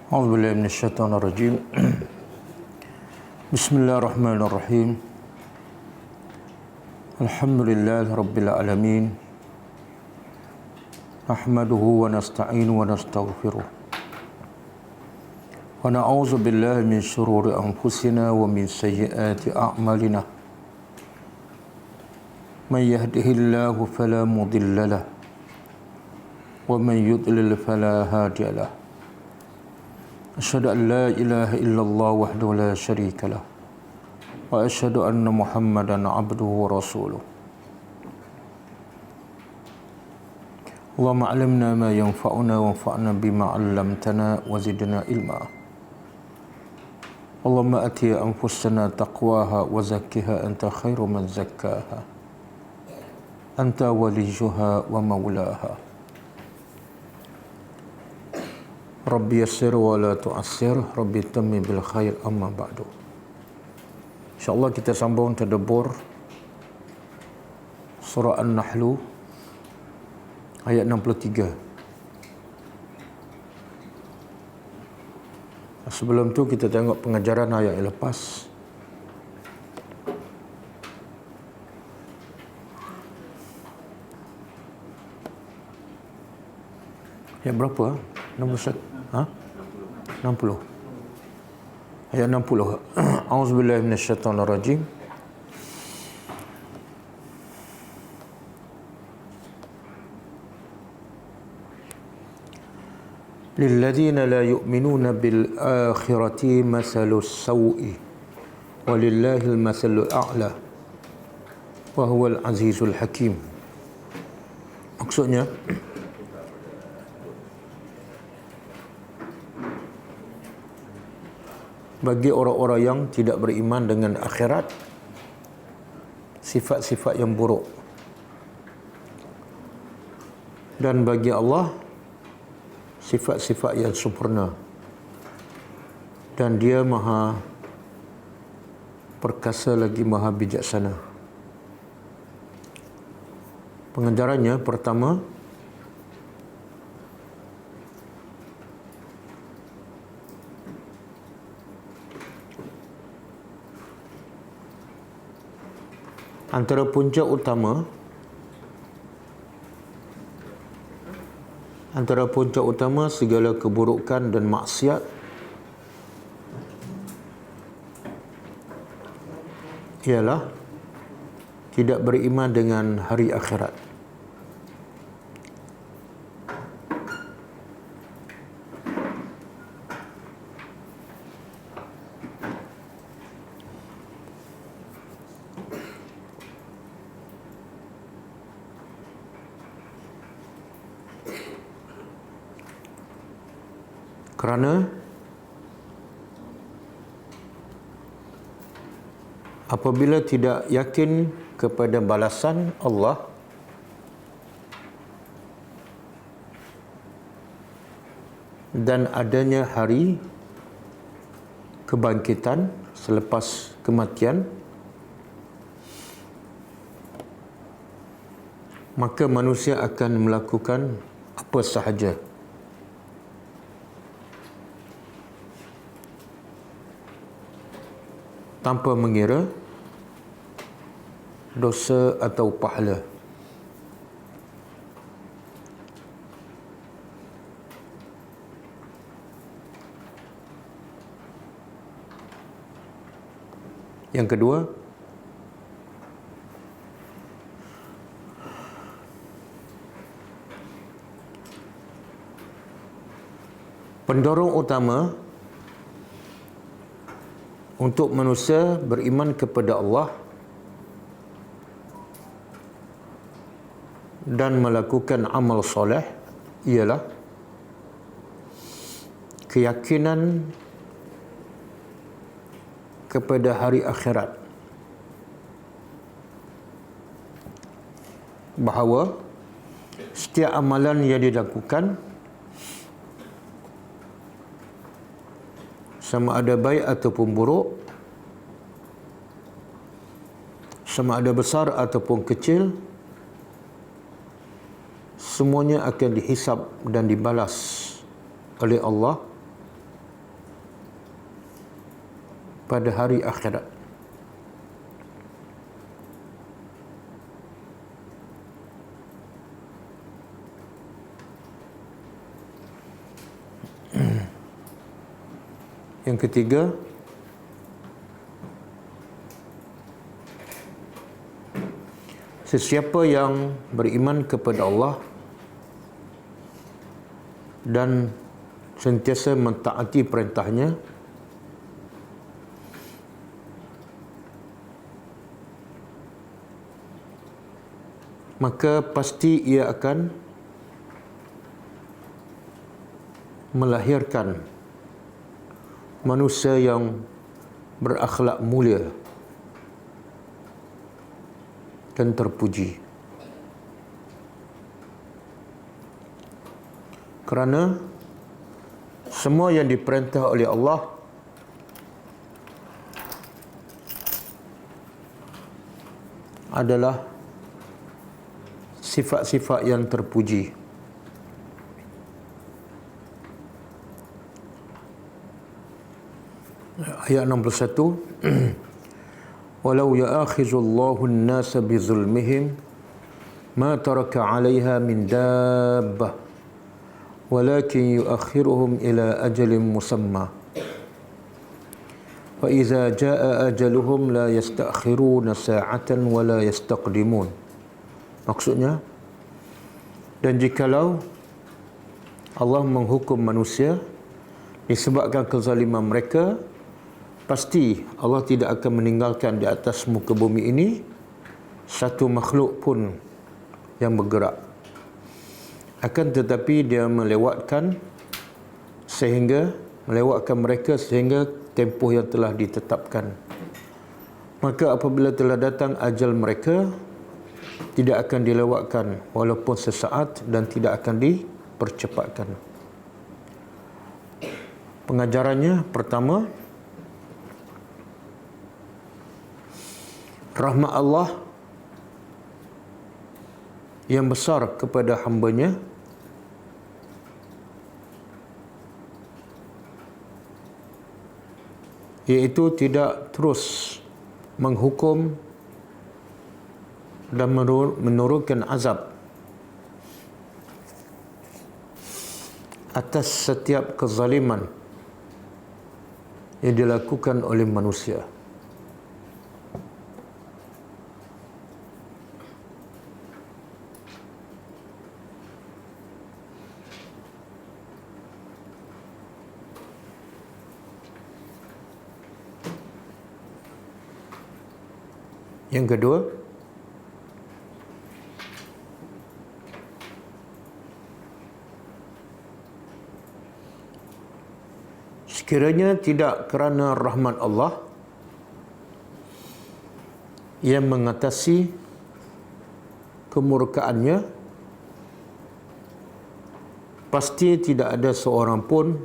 أعوذ بالله من الشيطان الرجيم بسم الله الرحمن الرحيم الحمد لله رب العالمين نحمده ونستعين ونستغفره ونعوذ بالله من شرور أنفسنا ومن سيئات أعمالنا من يهده الله فلا مضل له ومن يضلل فلا هادي له أشهد أن لا إله إلا الله وحده لا شريك له وأشهد أن محمدا عبده ورسوله اللهم علمنا ما ينفعنا وانفعنا بما علمتنا وزدنا علما اللهم أتي أنفسنا تقواها وزكها أنت خير من زكاها أنت وليها ومولاها Rabbi yassir wa la tu'assir, Rabbi tammi bil khair, amma ba'du. InsyaAllah kita sambung tadabbur surah An-Nahl ayat 63. Sebelum tu kita tengok pengajaran ayat yang lepas. Ayat berapa? Nombor 1. 60. Ayat 60. A'udzubillahi minasyaitonir rajim. Lilladzina la yu'minuna bil akhirati mathalus saw'i walillahil mathalul a'la wa huwal azizul hakim. Maksudnya bagi orang-orang yang tidak beriman dengan akhirat, sifat-sifat yang buruk. Dan bagi Allah, sifat-sifat yang sempurna. Dan dia maha perkasa lagi maha bijaksana. Pengajarannya pertama, antara punca utama segala keburukan dan maksiat ialah tidak beriman dengan hari akhirat. Kerana apabila tidak yakin kepada balasan Allah, dan adanya hari kebangkitan selepas kematian, maka manusia akan melakukan apa sahaja tanpa mengira dosa atau pahala. Yang kedua, pendorong utama untuk manusia beriman kepada Allah dan melakukan amal soleh ialah keyakinan kepada hari akhirat, bahawa setiap amalan yang dilakukan, sama ada baik ataupun buruk, sama ada besar ataupun kecil, semuanya akan dihisab dan dibalas oleh Allah pada hari akhirat. Yang ketiga, sesiapa yang beriman kepada Allah dan sentiasa mentaati perintahnya, maka pasti ia akan melahirkan manusia yang berakhlak mulia dan terpuji. Kerana semua yang diperintah oleh Allah adalah sifat-sifat yang terpuji. Ayat 61, walau ya'akhizullahu an-nasa bizulmihim ma taraka 'alaiha min dabbah walakin yu'akhiruhum ila ajalin musamma fa idza jaa ajaluhum la yasta'khiruna sa'atan wa la yastaqdimun. Maksudnya, dan jikalau Allah menghukum manusia disebabkan kezaliman mereka, pasti Allah tidak akan meninggalkan di atas muka bumi ini satu makhluk pun yang bergerak. Akan tetapi dia melewatkan mereka sehingga tempoh yang telah ditetapkan. Maka apabila telah datang ajal mereka, tidak akan dilewatkan walaupun sesaat dan tidak akan dipercepatkan. Pengajarannya, pertama, rahmat Allah yang besar kepada hamba-Nya iaitu tidak terus menghukum dan menurunkan azab atas setiap kezaliman yang dilakukan oleh manusia. Yang kedua, sekiranya tidak kerana rahmat Allah yang mengatasi kemurkaannya, pasti tidak ada seorang pun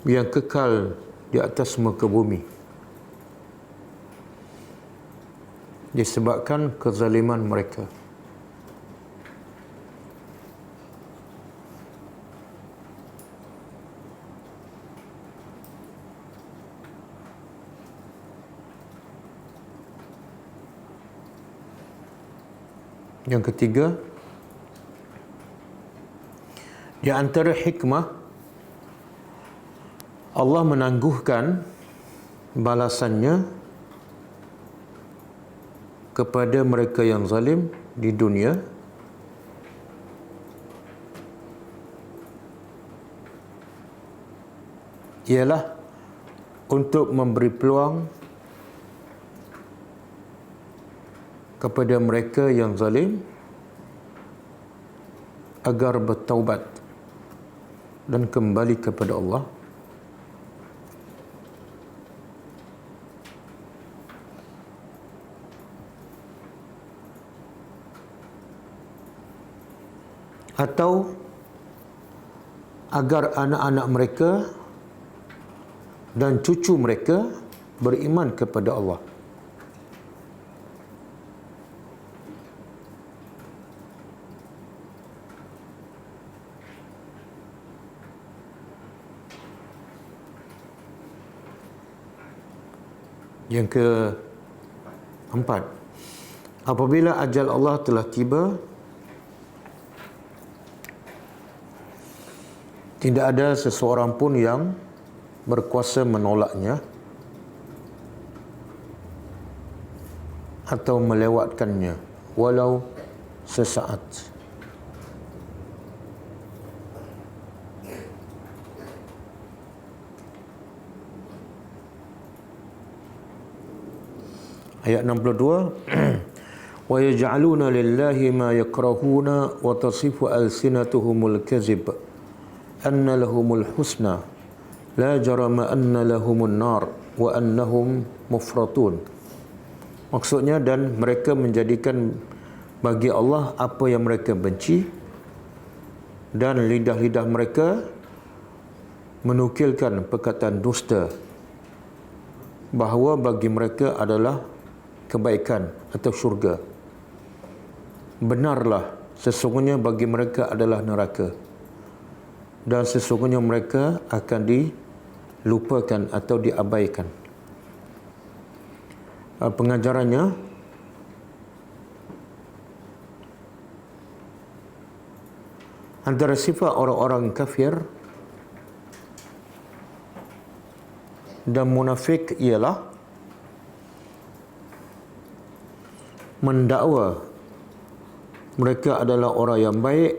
yang kekal di atas muka bumi disebabkan kezaliman mereka. Yang ketiga, di antara hikmah Allah menangguhkan balasannya kepada mereka yang zalim di dunia ialah untuk memberi peluang kepada mereka yang zalim agar bertaubat dan kembali kepada Allah. Atau agar anak-anak mereka dan cucu mereka beriman kepada Allah. Yang keempat, apabila ajal Allah telah tiba, tidak ada seseorang pun yang berkuasa menolaknya atau melewatkannya walau sesaat. Ayat 62, wa yaj'aluna lillahi ma yakrahuna wa tasifu alsinatuhumul kadzib anna lahumul husna la jarama anna lahumun nar wa annahum mufratun. Maksudnya, dan mereka menjadikan bagi Allah apa yang mereka benci, dan lidah-lidah mereka menukilkan perkataan dusta bahawa bagi mereka adalah kebaikan atau syurga. Benarlah, sesungguhnya bagi mereka adalah neraka, dan sesungguhnya mereka akan dilupakan atau diabaikan. Pengajarannya, antara sifat orang-orang kafir dan munafik ialah mendakwa mereka adalah orang yang baik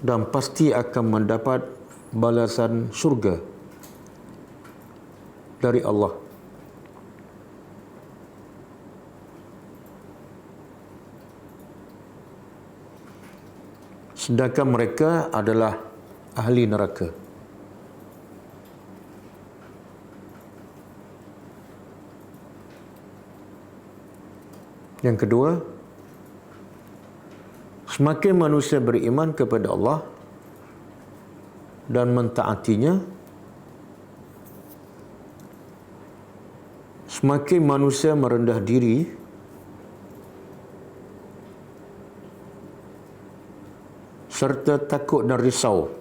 dan pasti akan mendapat balasan syurga dari Allah. Sedangkan mereka adalah ahli neraka. Yang kedua, semakin manusia beriman kepada Allah dan mentaatinya, semakin manusia merendah diri serta takut dan risau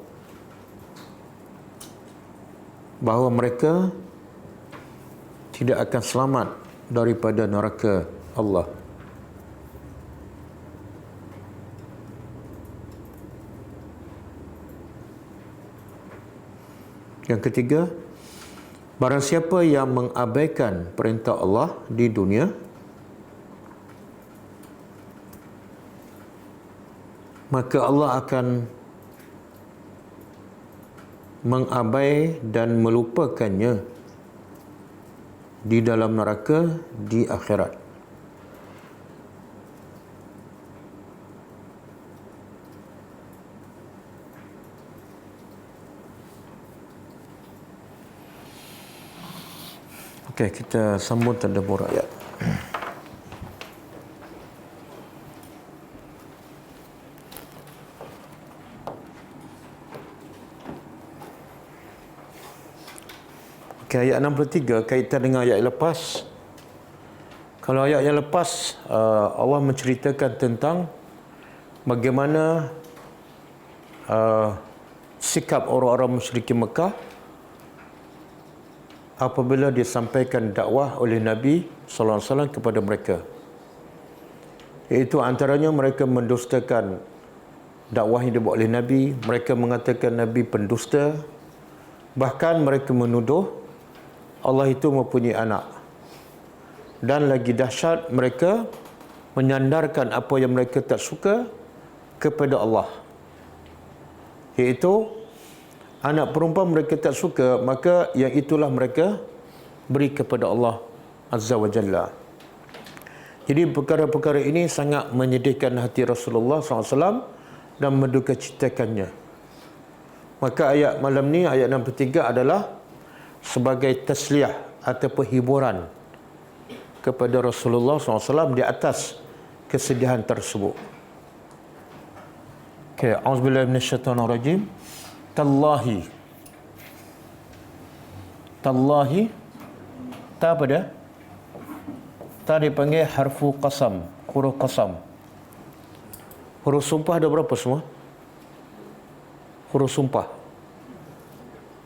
bahawa mereka tidak akan selamat daripada neraka Allah. Yang ketiga, barang siapa yang mengabaikan perintah Allah di dunia, maka Allah akan mengabai dan melupakannya di dalam neraka di akhirat. Okey, kita sambung tadabbur ayat. Okey, ayat 63 kaitan dengan ayat lepas. Kalau ayat yang lepas, Allah menceritakan tentang bagaimana sikap orang-orang musyrikin Mekah apabila disampaikan dakwah oleh Nabi sallallahu alaihi wasallam kepada mereka. Iaitu antaranya mereka mendustakan dakwah yang dibuat oleh Nabi, mereka mengatakan Nabi pendusta, bahkan mereka menuduh Allah itu mempunyai anak. Dan lagi dahsyat, mereka menyandarkan apa yang mereka tak suka kepada Allah. Iaitu anak perempuan mereka tak suka, maka yang itulah mereka beri kepada Allah Azza wa Jalla. Jadi perkara-perkara ini sangat menyedihkan hati Rasulullah SAW dan mendukacitakannya. Maka ayat malam ni, ayat 63 adalah sebagai tasliyah atau hiburan kepada Rasulullah SAW di atas kesedihan tersebut. Okay, auzubillahi minasyaitonirrajim. Tallahi. Tallahi. Ta apa dia? Ta dipanggil harfu qasam, huruf qasam. Huruf sumpah ada berapa semua? Huruf sumpah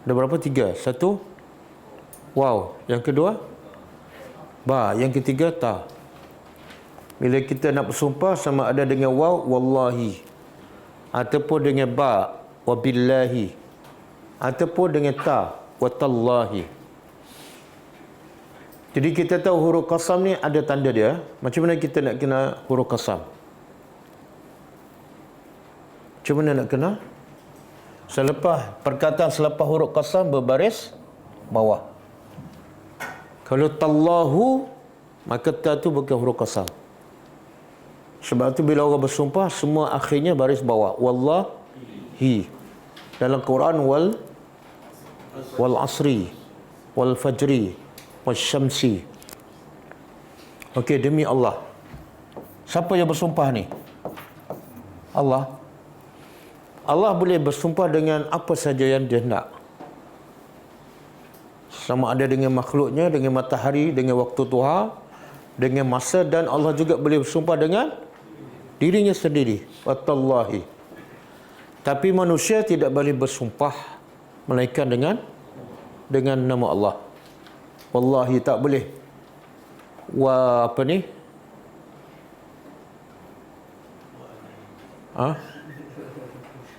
ada berapa? 3. 1, Waw. Yang kedua ba. Yang ketiga ta. Bila kita nak bersumpah sama ada dengan waw wallahi, ataupun dengan ba wabillahi, ataupun dengan ta watallahi. Jadi kita tahu huruf qasam ni ada tanda dia. Macam mana kita nak kena huruf qasam? Macam mana nak kena? Perkataan selepas huruf qasam berbaris bawah. Kalau tallahu, maka ta tu bukan huruf qasam. Sebab tu bila orang bersumpah, semua akhirnya baris bawah. Wallahi. Dalam Quran wal asri, wal fajri, wal syamsi. Okey, demi Allah. Siapa yang bersumpah ni? Allah. Allah boleh bersumpah dengan apa saja yang dia nak. Sama ada dengan makhluknya, dengan matahari, dengan waktu duha, dengan masa, dan Allah juga boleh bersumpah dengan dirinya sendiri. Watallahi. Tapi manusia tidak boleh bersumpah melainkan dengan nama Allah. Wallahi tak boleh.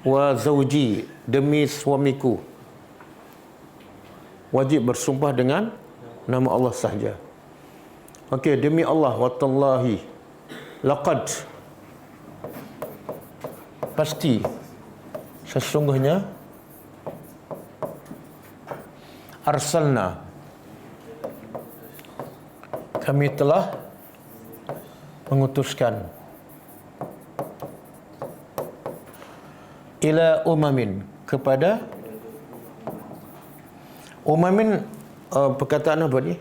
Wa zauji, demi suamiku. Wajib bersumpah dengan nama Allah sahaja. Okey, demi Allah, watallahi, laqad, pasti, sesungguhnya, arsalna, kami telah mengutuskan, ila umamin, kepada umamin. Perkataan apa ni?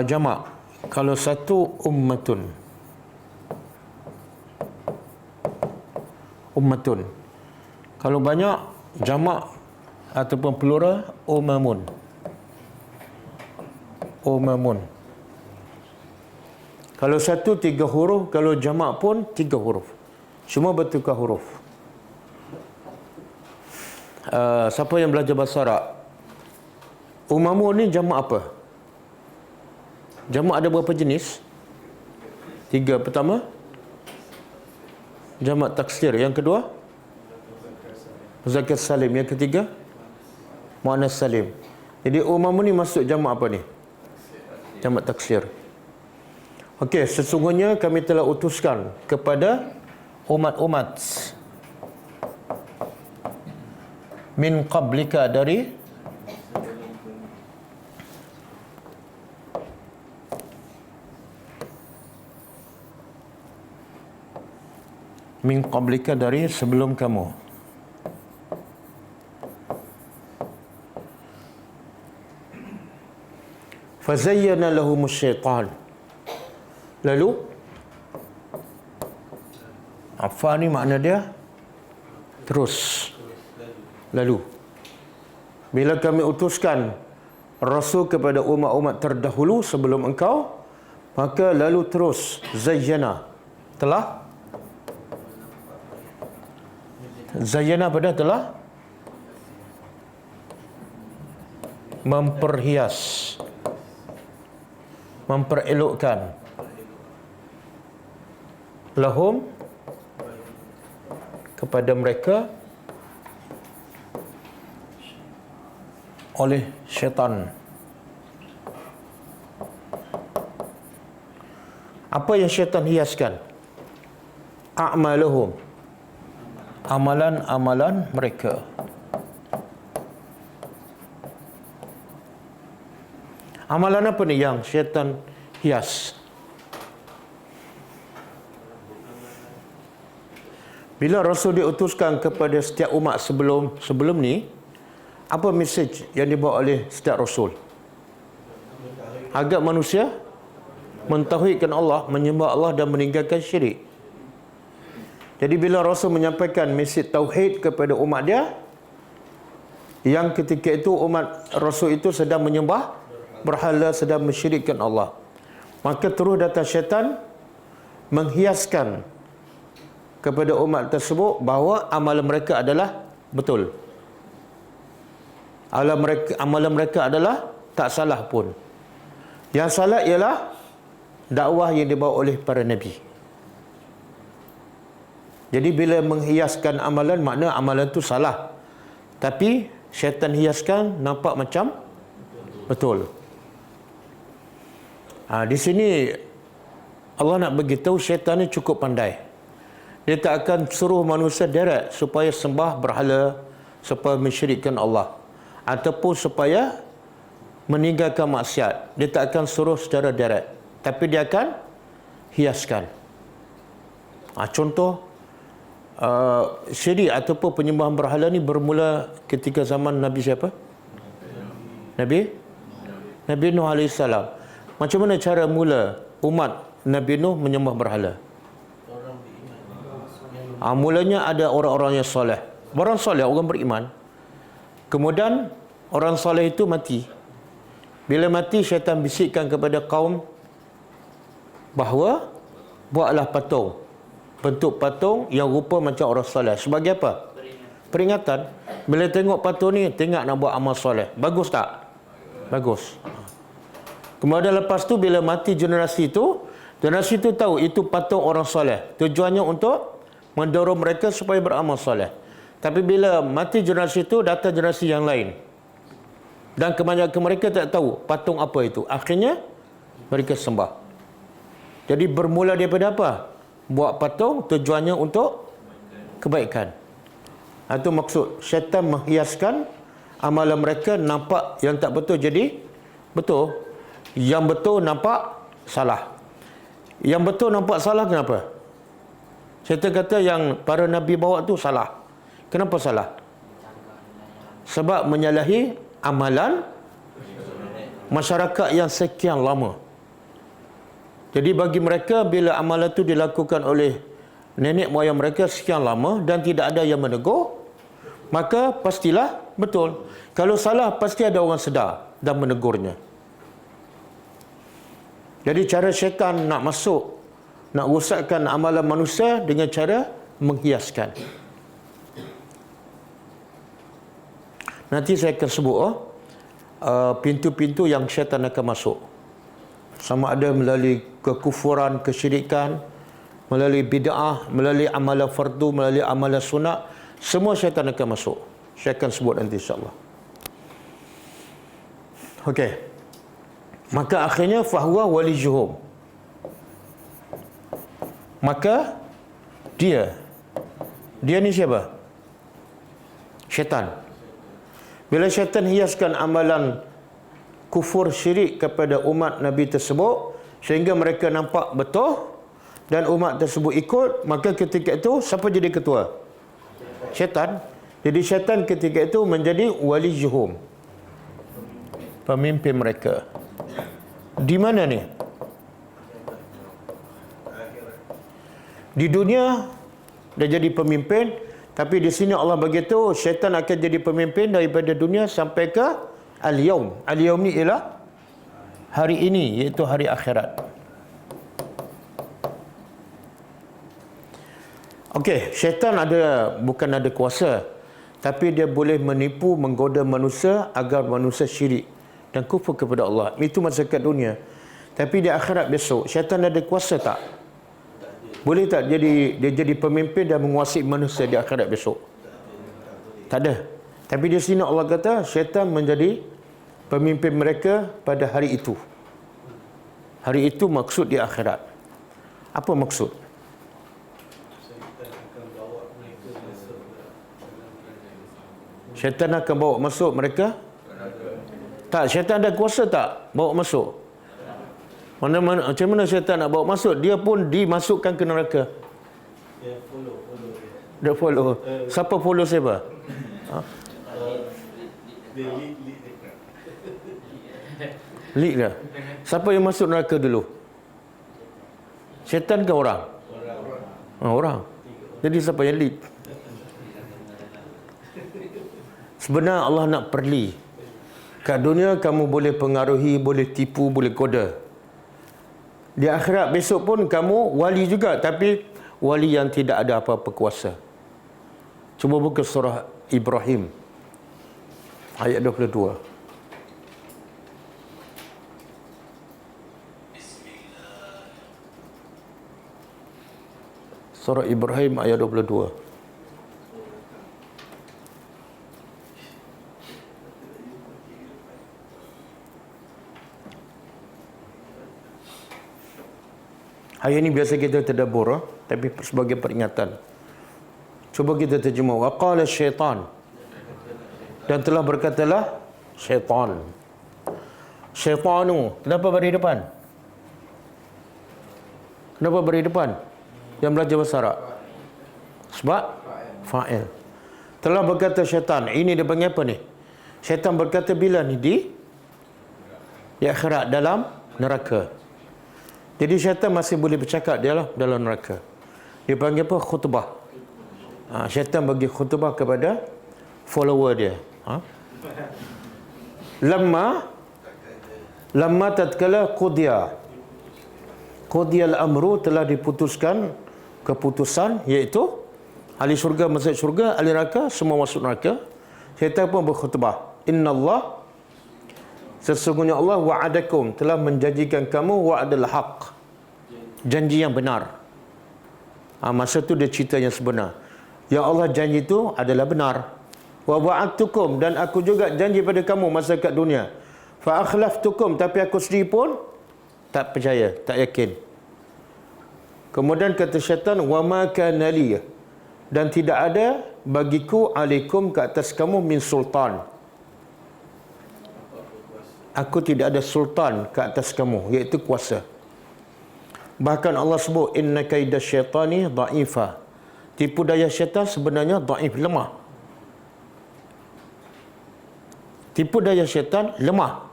Jamak. Kalau satu ummatun, kalau banyak jamak ataupun plural umamun. Kalau satu 3 huruf, kalau jamak pun 3 huruf. Semua bertukar huruf. Siapa yang belajar bahasa Arab? Umamun ni jamak apa? Jamak ada berapa jenis? 3. Pertama, jamak taksir. Yang kedua, muzakkar salim. Yang ketiga, muannas salim. Jadi umamun ni masuk jamak apa ni? Jamak taksir. Okey, sesungguhnya kami telah utuskan kepada umat-umat min qablika, dari dari sebelum kamu. Fazayyana lahumus syaitan. Lalu apa ni makna dia? Terus. Lalu bila kami utuskan rasul kepada umat-umat terdahulu sebelum engkau, maka lalu terus zayyana, telah zayyana pada telah memperhias, memperelokkan, lahum, kepada mereka, oleh syaitan. Apa yang syaitan hiaskan? A'maluhum, amalan-amalan mereka. Amalan apa ni yang syaitan hias? Bila Rasul diutuskan kepada setiap umat sebelum ni, apa mesej yang dibawa oleh setiap Rasul? Agar manusia mentauhidkan Allah, menyembah Allah dan meninggalkan syirik. Jadi bila Rasul menyampaikan mesej tauhid kepada umat dia, yang ketika itu umat Rasul itu sedang menyembah berhala, sedang mensyirikkan Allah, maka terus datang syaitan menghiaskan kepada umat tersebut bahawa amalan mereka adalah betul. Amalan mereka adalah tak salah pun. Yang salah ialah dakwah yang dibawa oleh para nabi. Jadi bila menghiaskan amalan, makna amalan tu salah. Tapi syaitan hiaskan nampak macam betul. Di sini Allah nak beritahu syaitan ni cukup pandai. Dia tak akan suruh manusia direct supaya sembah berhala, supaya mensyirikkan Allah, ataupun supaya meninggalkan maksiat. Dia tak akan suruh secara direct, tapi dia akan hiaskan. Contoh, syirik ataupun penyembahan berhala ni bermula ketika zaman Nabi siapa? Nabi Nuh AS. Macam mana cara mula umat Nabi Nuh menyembah berhala? Mulanya ada orang-orang yang soleh. Orang soleh, orang beriman. Kemudian orang soleh itu mati. Bila mati, syaitan bisikkan kepada kaum bahawa buatlah patung. Bentuk patung yang rupa macam orang soleh. Sebagai apa? Peringatan. Bila tengok patung ni, tengok nak buat amal soleh. Bagus tak? Bagus. Kemudian lepas tu, bila mati generasi itu tahu itu patung orang soleh. Tujuannya untuk mendorong mereka supaya beramal soleh. Tapi bila mati generasi itu, datang generasi yang lain. Dan kebanyakan mereka tak tahu patung apa itu. Akhirnya, mereka sembah. Jadi bermula daripada apa? Buat patung, tujuannya untuk kebaikan. Itu maksud. Syaitan menghiaskan amalan mereka nampak yang tak betul jadi betul. Yang betul nampak salah. Yang betul nampak salah kenapa? Syaitan kata yang para Nabi bawa tu salah. Kenapa salah? Sebab menyalahi amalan masyarakat yang sekian lama. Jadi bagi mereka, bila amalan itu dilakukan oleh nenek moyang mereka sekian lama dan tidak ada yang menegur, maka pastilah betul. Kalau salah, pasti ada orang sedar dan menegurnya. Jadi cara syaitan nak masuk, nak rosakkan amalan manusia dengan cara menghiaskan. Nanti saya akan sebut pintu-pintu yang syaitan akan masuk. Sama ada melalui kekufuran, kesyirikan, melalui bid'ah, melalui amalan fardu, melalui amalan sunat. Semua syaitan akan masuk. Saya akan sebut nanti insyaAllah. Okey. Maka akhirnya fahuwa walijuhum. Maka dia ni siapa? Syaitan. Bila syaitan hiaskan amalan kufur syirik kepada umat Nabi tersebut sehingga mereka nampak betul dan umat tersebut ikut, maka ketika itu siapa jadi ketua? Syaitan. Jadi syaitan ketika itu menjadi walijuhum, pemimpin mereka. Di mana ni? Di dunia dia jadi pemimpin, tapi di sini Allah beritahu syaitan akan jadi pemimpin daripada dunia sampai ke al-yaum. Al-yaum ni ialah hari ini, iaitu hari akhirat. Okey, syaitan bukan ada kuasa, tapi dia boleh menipu, menggoda manusia agar manusia syirik dan kufur kepada Allah. Itu masyarakat dunia. Tapi di akhirat besok, syaitan ada kuasa tak? Boleh tak dia jadi pemimpin dan menguasai manusia di akhirat besok? Tak ada. Tapi di sini Allah kata syaitan menjadi pemimpin mereka pada hari itu. Hari itu maksud di akhirat. Apa maksud? Syaitan akan bawa masuk mereka? Tak, syaitan ada kuasa tak bawa masuk? Macam mana syaitan nak bawa masuk? Dia pun dimasukkan ke neraka. Dia follow. Siapa follow siapa? Lead dia. Siapa yang masuk neraka dulu? Syaitan ke orang? Orang. Jadi siapa yang lead? Sebenarnya Allah nak perli. Kat dunia kamu boleh pengaruhi, boleh tipu, boleh goda. Di akhirat besok pun kamu wali juga, tapi wali yang tidak ada apa-apa kuasa. Cuba buka surah Ibrahim. ayat 22. Surah Ibrahim ayat 22. Ayat ini biasa kita tadabbur, tapi sebagai peringatan. Cuba kita terjemah. Wa qala syaitan. Dan telah berkatalah syaitan. Syaitanu. Kenapa beri depan? Kenapa beri depan? Yang belajar bahasa Arab. Sebab fa'il. Telah berkata syaitan. Ini dia panggil apa ni? Syaitan berkata bila ni di akhirat dalam neraka. Jadi syaitan masih boleh bercakap dia lah dalam neraka. Dia panggil apa? Khutbah. Syaitan bagi khutbah kepada follower dia. Lamma tatkala qudiya al-amru, telah diputuskan keputusan, iaitu ahli syurga masuk syurga, ahli neraka semua masuk neraka. Syaitan pun berkhutbah. Innallah, sesungguhnya Allah wa'adakum, telah menjanjikan kamu wa'adul haq, janji yang benar. Masa tu dia cerita yang sebenar. Yang Allah janji itu adalah benar. Wa wa'adtukum, dan aku juga janji pada kamu masa kat dunia. Fa akhlaftukum, tapi aku sendiri pun tak percaya, tak yakin. Kemudian kata syaitan, wa ma kana li, dan tidak ada bagiku alaikum, ke atas kamu, min sultan. Aku tidak ada sultan ke atas kamu, iaitu kuasa. Bahkan Allah sebut inna kaida syaitani dha'ifa. Tipu daya syaitan sebenarnya dhaif, lemah. Tipu daya syaitan lemah.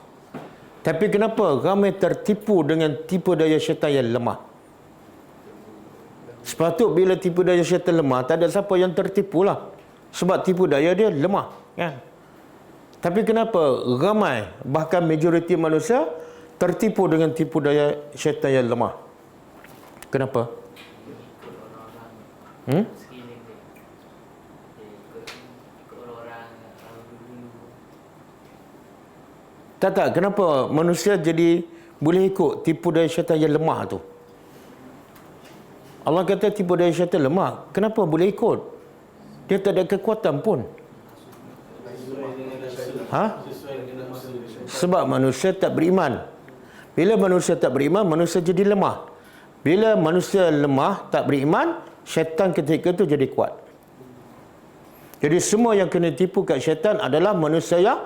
Tapi kenapa ramai tertipu dengan tipu daya syaitan yang lemah? Sepatut bila tipu daya syaitan lemah, tak ada siapa yang tertipu lah. Sebab tipu daya dia lemah, kan? Tapi kenapa ramai, bahkan majoriti manusia tertipu dengan tipu daya syaitan yang lemah? Kenapa? Tak, kenapa manusia jadi boleh ikut tipu daya syaitan yang lemah tu? Allah kata tipu daya syaitan lemah. Kenapa boleh ikut? Dia tak ada kekuatan pun. Sebab manusia tak beriman. Bila manusia tak beriman, manusia jadi lemah. Bila manusia lemah, tak beriman, syaitan ketika itu jadi kuat. Jadi semua yang kena tipu kat syaitan adalah manusia yang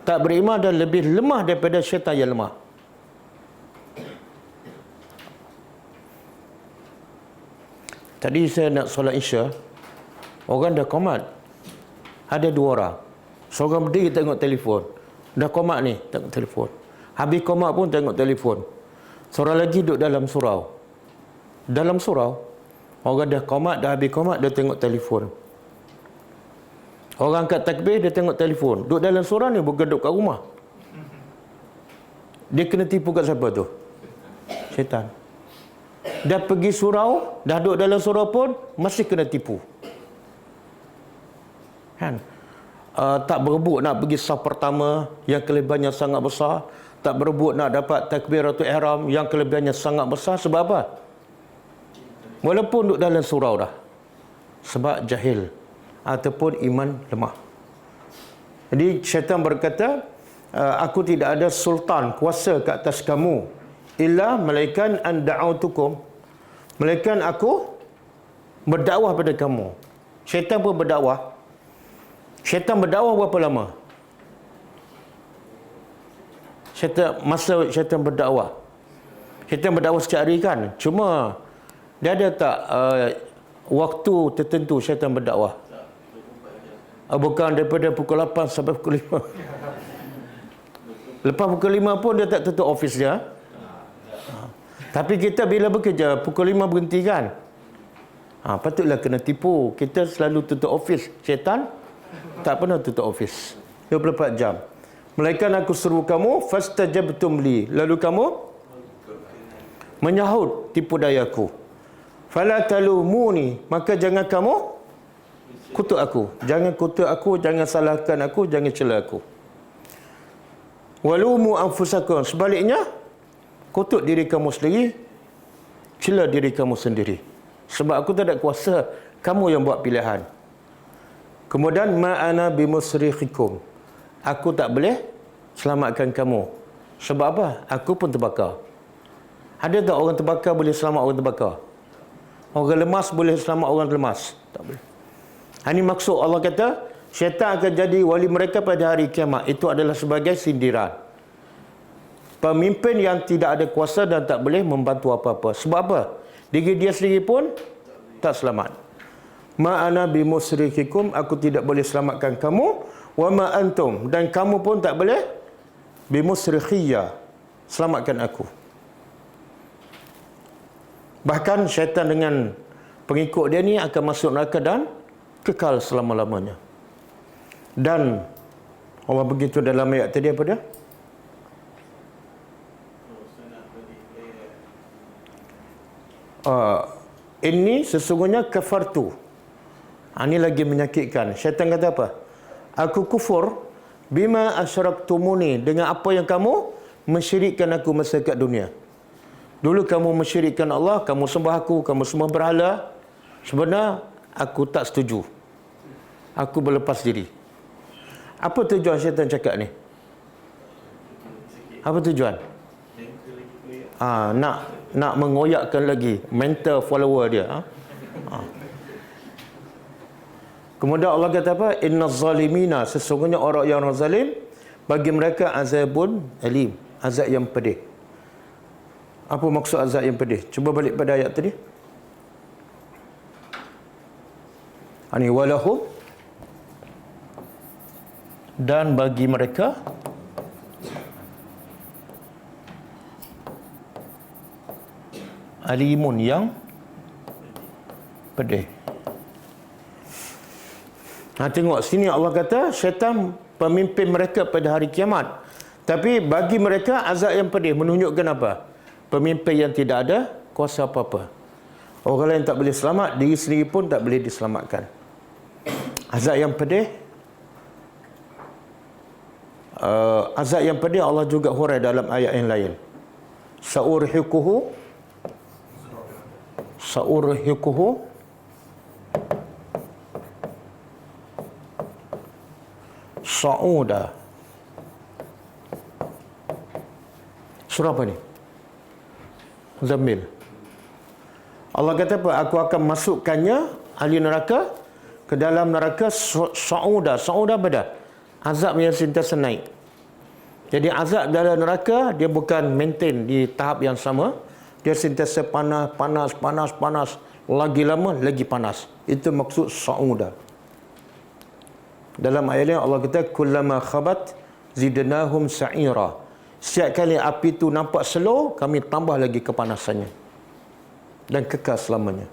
tak beriman dan lebih lemah daripada syaitan yang lemah. Tadi saya nak solat Isya, orang dah qomat. Ada dua orang. Seorang berdiri tengok telefon. Dah qomat ni, tengok telefon. Habis qomat pun tengok telefon. Seorang lagi duduk dalam surau. Dalam surau, orang dah qomat, dah habis qomat, dia tengok telefon. Orang angkat takbir, dia tengok telefon. Duduk dalam surau ni, bukan duduk kat rumah. Dia kena tipu kat siapa tu? Syaitan. Dah pergi surau, dah duduk dalam surau pun, masih kena tipu. Kan? Tak berebut nak pergi saf pertama yang kelebihannya sangat besar, tak berebut nak dapat takbiratul ihram yang kelebihannya sangat besar. Sebab apa? Walaupun duduk dalam surau dah, sebab jahil ataupun iman lemah. Jadi syaitan berkata, aku tidak ada sultan, kuasa ke atas kamu, illa malaikan an da'autukum, malaikan aku berdakwah pada kamu. Syaitan pun berdakwah. Syaitan berdakwah berapa lama? Masa syaitan berdakwah. Syaitan berdakwah setiap hari kan? Cuma dia ada tak waktu tertentu syaitan berdakwah? Bukan daripada pukul 8 sampai pukul 5. Lepas pukul 5 pun dia tak tutup office dia. Tapi kita bila bekerja pukul 5 berhenti kan? Patutlah kena tipu. Kita selalu tutup office. Syaitan tak pernah tutup office 24 jam. Melainkan aku seru kamu, fastajabtum li, lalu kamu menyahut tipu dayaku. Fala talumuni, maka jangan kamu kutuk aku. Jangan kutuk aku, jangan salahkan aku, jangan cela aku. Walumu anfusakum. Sebaliknya, kutuk diri kamu sendiri, cela diri kamu sendiri. Sebab aku tak ada kuasa, kamu yang buat pilihan. Kemudian, ma'ana bimusrikhikum. Aku tak boleh selamatkan kamu. Sebab apa? Aku pun terbakar. Ada tak orang terbakar boleh selamat orang terbakar? Orang lemas boleh selamat orang lemas? Tak boleh. Ini maksud Allah kata, syaitan akan jadi wali mereka pada hari kiamat. Itu adalah sebagai sindiran. Pemimpin yang tidak ada kuasa dan tak boleh membantu apa-apa. Sebab apa? Diri dia sendiri pun tak selamat. Ma'ana bimusrikhikum. Aku tidak boleh selamatkan kamu. Wa ma antum. Dan kamu pun tak boleh bimusrikhiyya. Selamatkan aku. Bahkan syaitan dengan pengikut dia ni akan masuk neraka dan kekal selama-lamanya. Dan Allah begitu dalam ayat tadi apa dia? Ini sesungguhnya kafartu. Ini lagi menyakitkan. Syaitan kata apa? Aku kufur bima asyraktumuni, dengan apa yang kamu mensyirikkan aku masa kat dunia. Dulu kamu mensyirikkan Allah, kamu sembah aku, kamu semua berhala. Sebenarnya aku tak setuju. Aku berlepas diri. Apa tujuan syaitan cakap ni? Apa tujuan? Nak mengoyakkan lagi mental follower dia. Kemudian Allah kata apa? Innaz zalimina, sesungguhnya orang yang zalim, bagi mereka azabun alim, azab yang pedih. Apa maksud azab yang pedih? Cuba balik pada ayat tadi. Ani walahum, dan bagi mereka alimun yang pedih. Tengok sini Allah kata syaitan pemimpin mereka pada hari kiamat. Tapi bagi mereka azab yang pedih, menunjukkan apa? Pemimpin yang tidak ada kuasa apa-apa. Orang lain tak boleh selamat, diri sendiri pun tak boleh diselamatkan. Azab yang pedih. Azab yang pedih Allah juga hurai dalam ayat yang lain. Sa'urhiquhu sa'uda. Surah apa ni? Zamil. Allah kata apa? Aku akan masukkannya, ahli neraka, ke dalam neraka sa'uda. Sa'uda apa dah? Azab yang sentiasa naik. Jadi azab dalam neraka, dia bukan maintain di tahap yang sama. Dia sentiasa panas. Lagi lama, lagi panas. Itu maksud sa'uda. Dalam ayat ini Allah kata, kullama khabat zidnahum sa'ira. Setiap kali api itu nampak slow, kami tambah lagi kepanasannya. Dan kekal selamanya.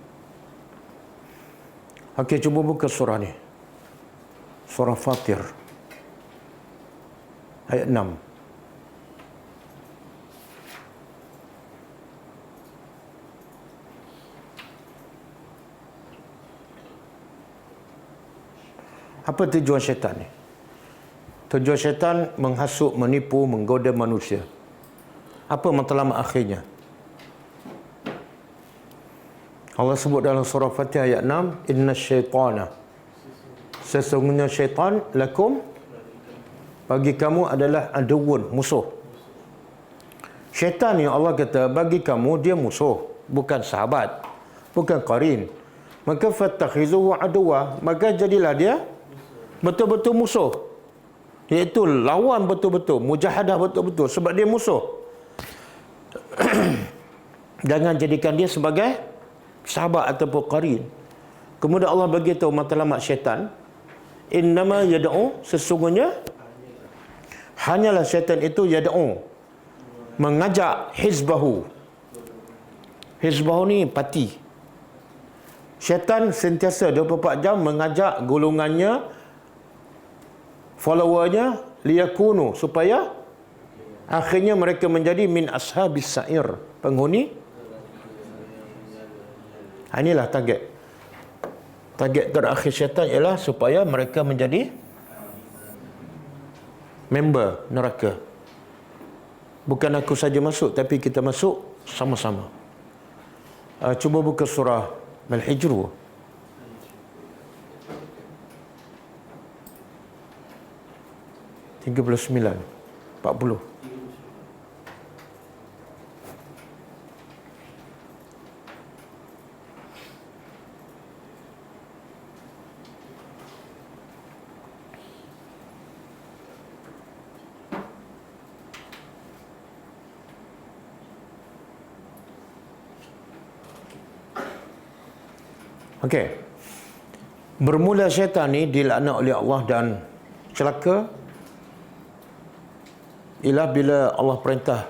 Okey, cuba buka surah ni. Surah Fatir. Ayat 6. Apa tujuan syaitan ni? Tujuan syaitan menghasut, menipu, menggoda manusia. Apa matlamat akhirnya? Allah sebut dalam surah Fatih ayat 6, inna syaitana, sesungguhnya syaitan lakum, bagi kamu adalah aduun, musuh. Syaitan ni Allah kata bagi kamu dia musuh, bukan sahabat, bukan qarin. Maka fattakhizuhu aduwa, maka jadilah dia betul-betul musuh. Iaitu lawan betul-betul, mujahadah betul-betul, sebab dia musuh. Jangan jadikan dia sebagai sahabat ataupun qarin. Kemudian Allah beritahu matlamat syaitan, innama yad'u, sesungguhnya hanyalah syaitan itu yad'u, mengajak hizbahu. Hizbahu ni parti. Syaitan sentiasa 24 jam mengajak golongannya, followernya, liyakunu, supaya akhirnya mereka menjadi min ashabis sa'ir, penghuni. Inilah target. Target terakhir syaitan ialah supaya mereka menjadi member neraka. Bukan aku saja masuk, tapi kita masuk sama-sama. Cuba buka surah Al-Hijr. (39, 40). Okey. Bermula syaitan ni dilaknat oleh Allah dan celaka ialah bila Allah perintah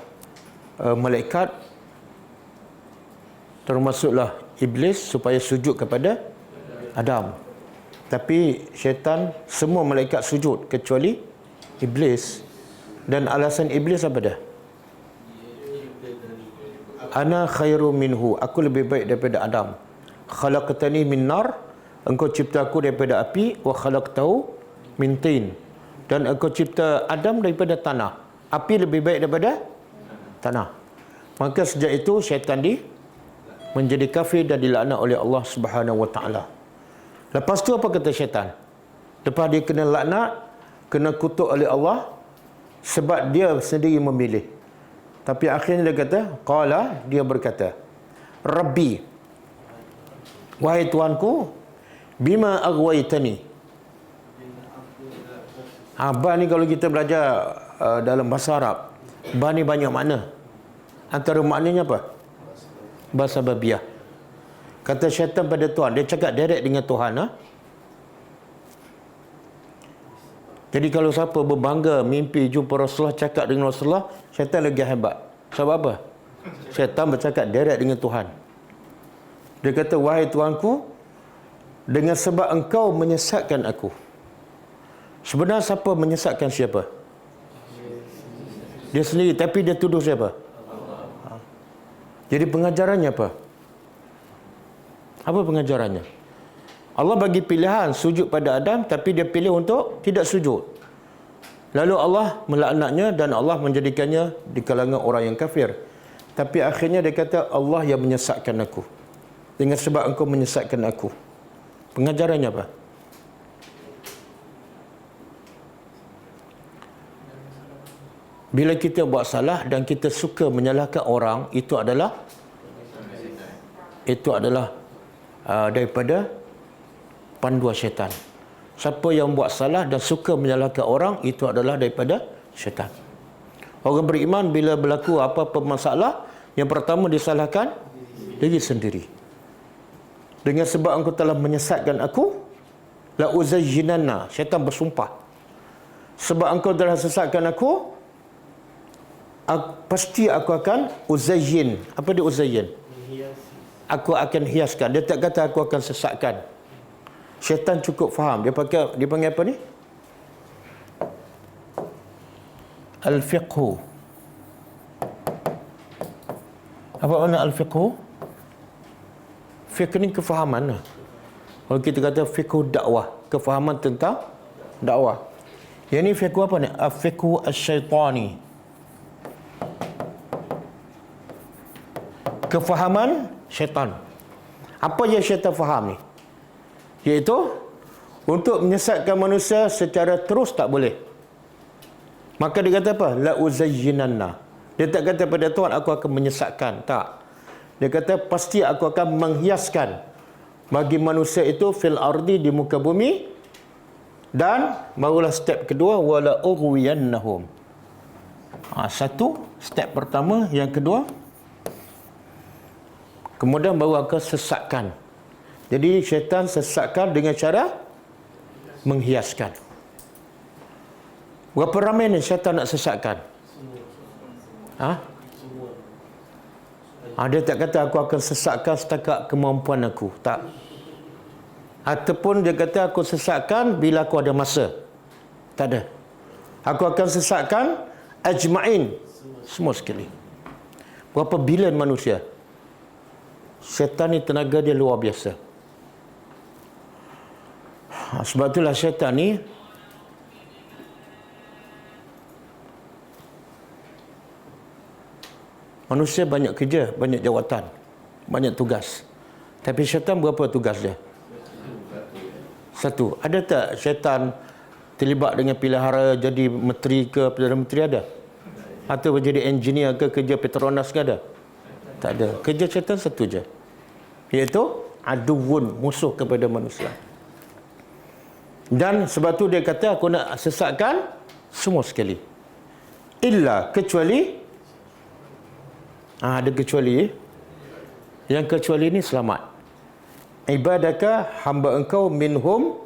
malaikat, termasuklah iblis, supaya sujud kepada Adam. Tapi syaitan, semua malaikat sujud kecuali iblis. Dan alasan iblis apa dah? Ana khairu minhu, aku lebih baik daripada Adam. Khalaqtani min nar, engkau cipta aku daripada api, wa khalaqtahu min tin, dan engkau cipta Adam daripada tanah. Api lebih baik daripada tanah. Maka sejak itu syaitan menjadi kafir dan dilaknat oleh Allah Subhanahu wa taala. Lepas tu apa kata syaitan? Lepas dia kena laknat, kena kutuk oleh Allah sebab dia sendiri memilih. Tapi akhirnya dia kata, qala, dia berkata, Rabbi, wahai Tuanku, bima aghwaytani. Ba ni kalau kita belajar dalam bahasa Arab, ba ni banyak makna. Antara maknanya apa? Bahasa babiah. Kata syaitan pada Tuhan, dia cakap direct dengan Tuhan. Jadi kalau siapa berbangga mimpi jumpa Rasulullah, cakap dengan Rasulullah, syaitan lagi hebat. Sebab apa? Syaitan bercakap direct dengan Tuhan. Dia kata, wahai Tuanku, dengan sebab engkau menyesatkan aku. Sebenarnya siapa menyesatkan siapa? Dia sendiri, tapi dia tuduh siapa? Jadi pengajarannya apa? Apa pengajarannya? Allah bagi pilihan sujud pada Adam, tapi dia pilih untuk tidak sujud. Lalu Allah melaknatnya dan Allah menjadikannya di kalangan orang yang kafir. Tapi akhirnya dia kata, Allah yang menyesatkan aku. Dengan sebab engkau menyesatkan aku. Pengajarannya apa? Bila kita buat salah dan kita suka menyalahkan orang, itu adalah daripada panduan syaitan. Siapa yang buat salah dan suka menyalahkan orang, itu adalah daripada syaitan. Orang beriman bila berlaku apa-apa masalah, yang pertama disalahkan diri sendiri. Dengan sebab engkau telah menyesatkan aku, la uzayyinanna, syaitan bersumpah. Sebab engkau telah sesatkan aku, pasti aku akan uzayyin. Apa dia uzayyin? Aku akan hiaskan. Dia tak kata aku akan sesatkan. Syaitan cukup faham. Dia panggil apa ni? Al-fiqhu. Apa makna al-fiqhu? Fiqh ni kefahaman. Kalau kita kata fiqhu dakwah, kefahaman tentang dakwah. Yang ni fiqhu apa ni? Fiqhu asy-syaitani. Kefahaman syaitan. Apa yang syaitan faham ni? Iaitu untuk menyesatkan manusia secara terus tak boleh. Maka dia kata apa? La uzayyinanna. Dia tak kata pada Tuhan aku akan menyesatkan. Tak. Dia kata pasti aku akan menghiaskan bagi manusia itu fil ardi, di muka bumi. Dan barulah step kedua, wala ughwiyannahum. Satu step pertama, yang kedua kemudian baru akan sesatkan. Jadi syaitan sesatkan dengan cara menghiaskan. Berapa ramai ni syaitan nak sesatkan? Dia tak kata aku akan sesatkan setakat kemampuan aku. Tak. Ataupun dia kata aku sesatkan bila aku ada masa. Tak ada. Aku akan sesatkan ajma'in. Semua sekali. Berapa bilion manusia. Syaitan ni tenaga dia luar biasa. Sebab itulah syaitan ni manusia banyak kerja, banyak jawatan, banyak tugas. Tapi syaitan berapa tugas dia? Satu. Ada tak syaitan terlibat dengan pilihan jadi menteri ke Perdana Menteri? Ada? Atau menjadi engineer ke, kerja Petronas ke? Ada? Tak ada. Kerja syaitan satu je, iaitu aduun, musuh kepada manusia. Dan sebab tu dia kata, aku nak sesatkan semua sekali. Illa, kecuali ada kecuali. Yang kecuali ini selamat. Ibadaka, hamba engkau, minhum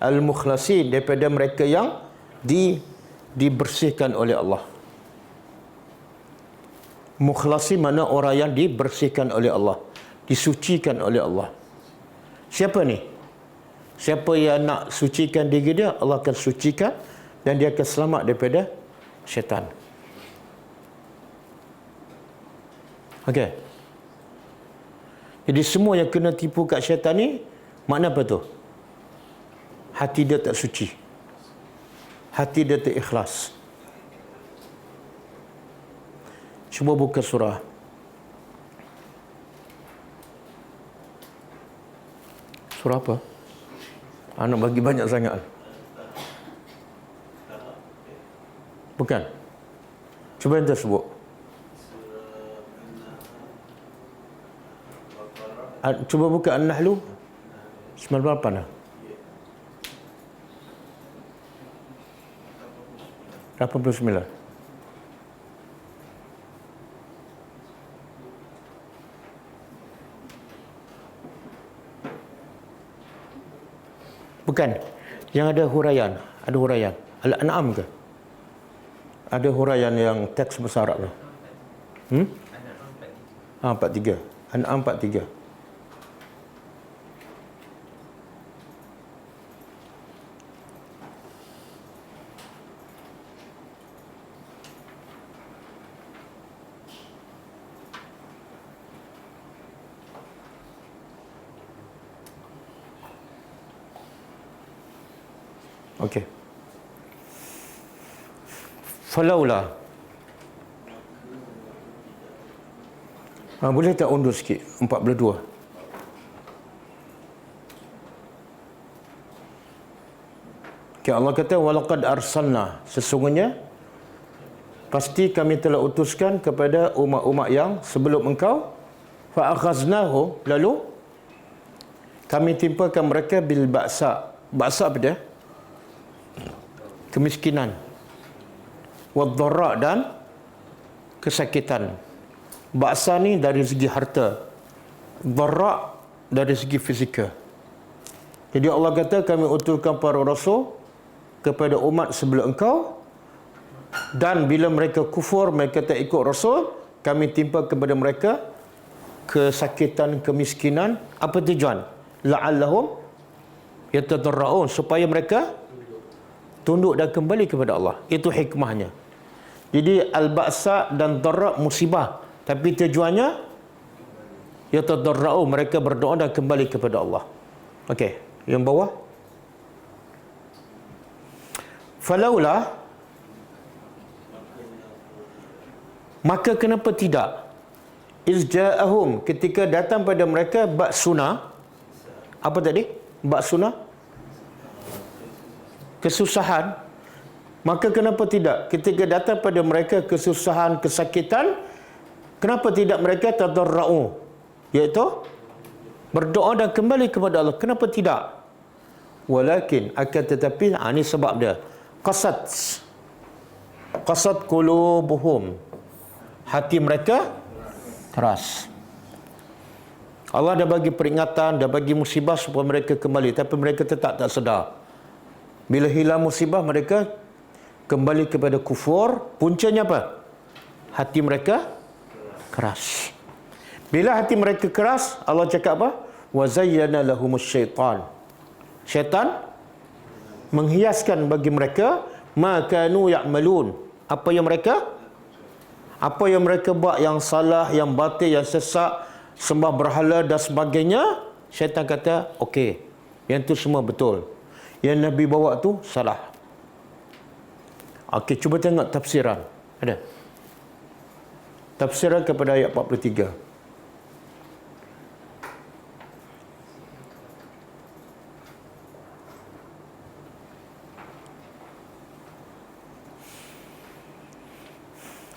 al-mukhlasin, daripada mereka yang dibersihkan oleh Allah. Mukhlasin mana orang yang dibersihkan oleh Allah, disucikan oleh Allah. Siapa ni? Siapa yang nak sucikan diri dia, Allah akan sucikan dan dia akan selamat daripada syaitan. Okey. Jadi semua yang kena tipu kat syaitan ni, makna apa tu? Hati dia tak suci. Hati dia tak ikhlas. Cuba buka surah. Surah apa? Nak bagi banyak sangat. Bukan. Cuba anda sebut. Cuba buka An-Nahlu 98 lah. 89. Bukan. Yang ada huraian. Ada huraian. Al-An'am ke? Ada huraian yang teks bahasa Arab tu. 43. An'am 43. Okey. Falaula. Boleh tak undur sikit? 42. Okay, Allah kata walaqad arsalna, sesungguhnya pasti kami telah utuskan kepada umat-umat yang sebelum engkau, fa akhaznahu, lalu kami timpakan mereka bil ba'sa. Ba'sa apa dia? Kemiskinan, wadh-dharra, dan kesakitan. Ba'sa ni dari segi harta, dharra dari segi fizikal. Jadi Allah kata kami utuskan para rasul kepada umat sebelum engkau, dan bila mereka kufur, mereka tak ikut rasul, kami timpa kepada mereka kesakitan, kemiskinan. Apa tujuan? La'allahum yatadarra'un, supaya mereka tunduk dan kembali kepada Allah. Itu hikmahnya. Jadi al-ba'sa dan dharra musibah, tapi tujuannya yatadarra'un, mereka berdoa dan kembali kepada Allah. Okey, yang bawah. Falaula, maka kenapa tidak? Izja'ahum, ketika datang pada mereka ba'suna. Apa tadi? Ba'suna, kesusahan. Maka kenapa tidak? Ketika datang pada mereka kesusahan, kesakitan, kenapa tidak mereka tadarra'u, iaitu berdoa dan kembali kepada Allah? Kenapa tidak? Walakin, akan tetapi, ini sebab dia, qasat qulubuhum, hati mereka keras. Allah dah bagi peringatan, dah bagi musibah supaya mereka kembali, tapi mereka tetap tak sedar. Bila hilang musibah, mereka kembali kepada kufur. Puncanya apa? Hati mereka keras. Bila hati mereka keras, Allah cakap apa? وَزَيَّنَ لَهُمُ الشَّيْطَانِ, syaitan menghiaskan bagi mereka مَا كَانُوا يَعْمَلُونَ, apa yang mereka buat yang salah, yang batil, yang sesat, sembah berhala dan sebagainya. Syaitan kata, okey, yang tu semua betul. yang Nabi bawa tu salah. Okey, cuba tengok tafsiran. Ada. Tafsiran kepada ayat 43.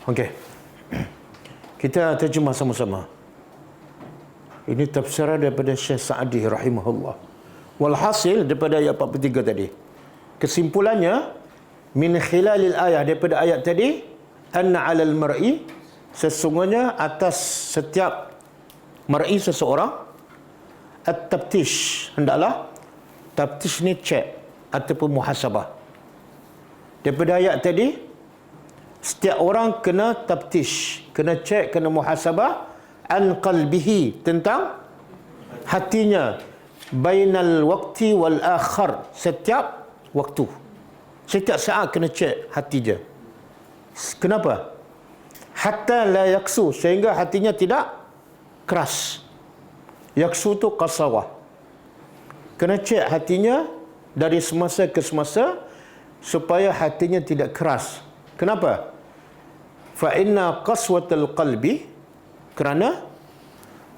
Okey. Kita terjemah sama-sama. Ini tafsiran daripada Syekh Sa'di rahimahullah. Walhasil daripada ayat 43 tadi. Kesimpulannya min khilalil ayat daripada ayat tadi anna 'alal mar'i sesungguhnya atas setiap mar'i seseorang at-tabtish hendaklah tabtish ni cek ataupun muhasabah. Daripada ayat tadi setiap orang kena tabtish, kena cek, kena muhasabah an qalbihi tentang hatinya bainal waqti wal akhar setiap waktu. Setiap saat kena cek hati dia. Kenapa? Hatta la yaksu sehingga hatinya tidak keras. Yaksu tu qasawah. Kena cek hatinya dari semasa ke semasa supaya hatinya tidak keras. Kenapa? Fa inna qaswatal qalbi kerana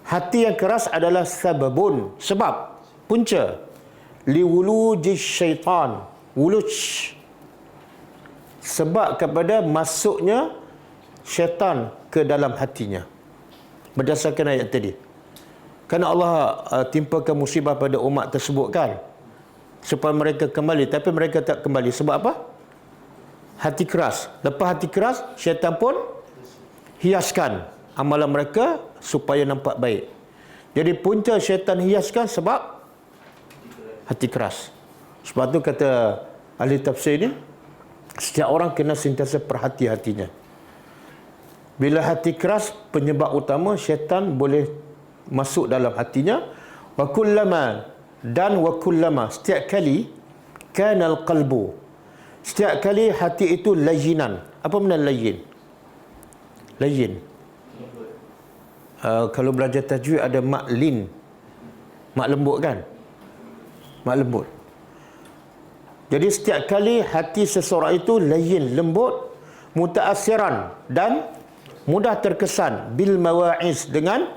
hati yang keras adalah sababun sebab punca liwuluji syaitan wuluj sebab kepada masuknya syaitan ke dalam hatinya berdasarkan ayat tadi. Kerana Allah timpakan musibah pada umat tersebut kan supaya mereka kembali, tapi mereka tak kembali sebab apa? Hati keras. Lepas hati keras, syaitan pun hiaskan amalan mereka supaya nampak baik. Jadi punca syaitan hiaskan sebab hati keras. Sebab tu kata ahli tafsir ni, setiap orang kena sentiasa perhati-hatinya. Bila hati keras, penyebab utama syaitan boleh masuk dalam hatinya. Wa kullama dan wa kullama setiap kali kanal qalbu, setiap kali hati itu layinan. Apa makna layin? Layin. Kalau belajar tajwid ada mak lin. Mak lembut kan? Mak lembut. Jadi setiap kali hati seseorang itu layin, lembut, muta'assiran dan mudah terkesan bil mawa'iz dengan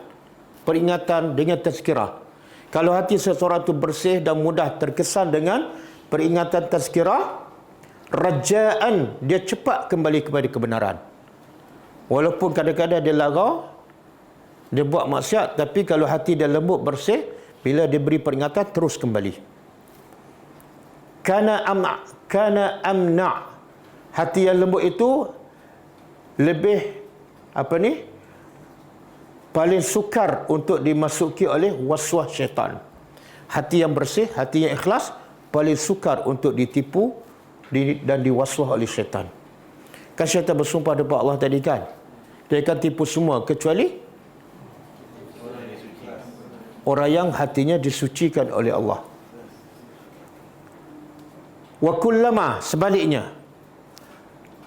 peringatan, dengan tazkirah. Kalau hati seseorang itu bersih dan mudah terkesan dengan peringatan tazkirah, raja'an, dia cepat kembali kepada kebenaran. Walaupun kadang-kadang dia larau, dia buat maksiat, tapi kalau hati dia lembut, bersih, bila dia beri peringatan, terus kembali. Kana amna. Hati yang lembut itu lebih paling sukar untuk dimasuki oleh waswas syaitan. Hati yang bersih, hati yang ikhlas paling sukar untuk ditipu dan diwaswas oleh syaitan. Kan syaitan bersumpah depan Allah tadi kan, dia akan tipu semua kecuali orang yang hatinya disucikan oleh Allah. Wa kullama sebaliknya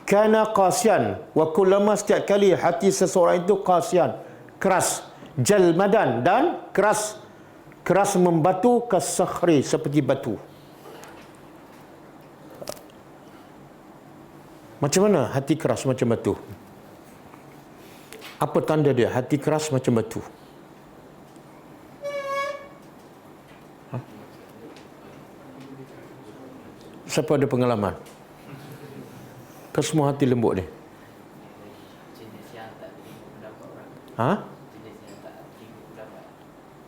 kana qasian, wa kullama setiap kali hati seseorang itu qasian, keras, jalmadan dan keras membatu kasakhri seperti batu. Macam mana hati keras macam batu? Apa tanda dia hati keras macam batu? Siapa ada pengalaman? Ke semua hati lembut ni? Ha?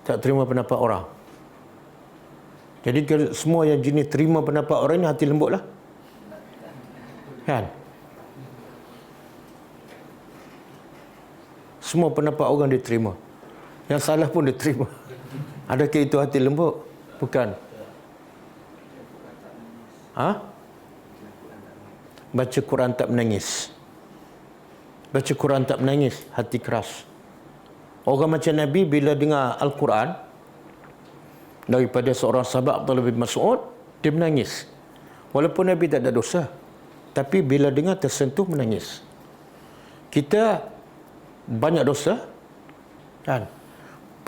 Tak terima pendapat orang. Jadi semua yang jenis terima pendapat orang ni hati lembut lah. Kan? Semua pendapat orang dia terima. Yang salah pun dia terima. Adakah itu hati lembut? Bukan. Ha? Baca Quran tak menangis. Baca Quran tak menangis, hati keras. Orang macam Nabi bila dengar Al-Quran daripada seorang sahabat Abdullah bin Mas'ud, dia menangis. Walaupun Nabi tak ada dosa, tapi bila dengar tersentuh menangis. Kita banyak dosa kan?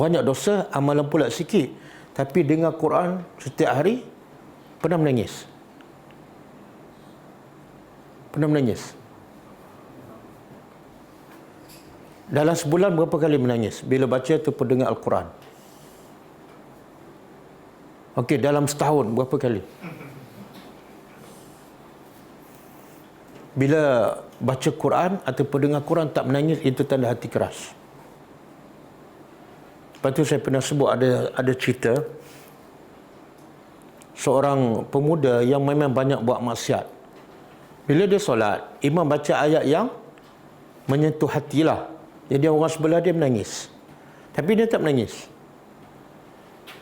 Banyak dosa, amalan pula sikit, tapi dengar Quran setiap hari Pernah menangis? Pernah menangis? Dalam sebulan berapa kali menangis bila baca ataupun dengar Al-Quran? Okey, dalam setahun berapa kali? Bila baca Quran ataupun dengar Quran tak menangis, itu tanda hati keras. Lepas tu saya pernah sebut ada cerita seorang pemuda yang memang banyak buat maksiat. Bila dia solat, imam baca ayat yang menyentuh hatilah. Jadi orang sebelah dia menangis. Tapi dia tak menangis.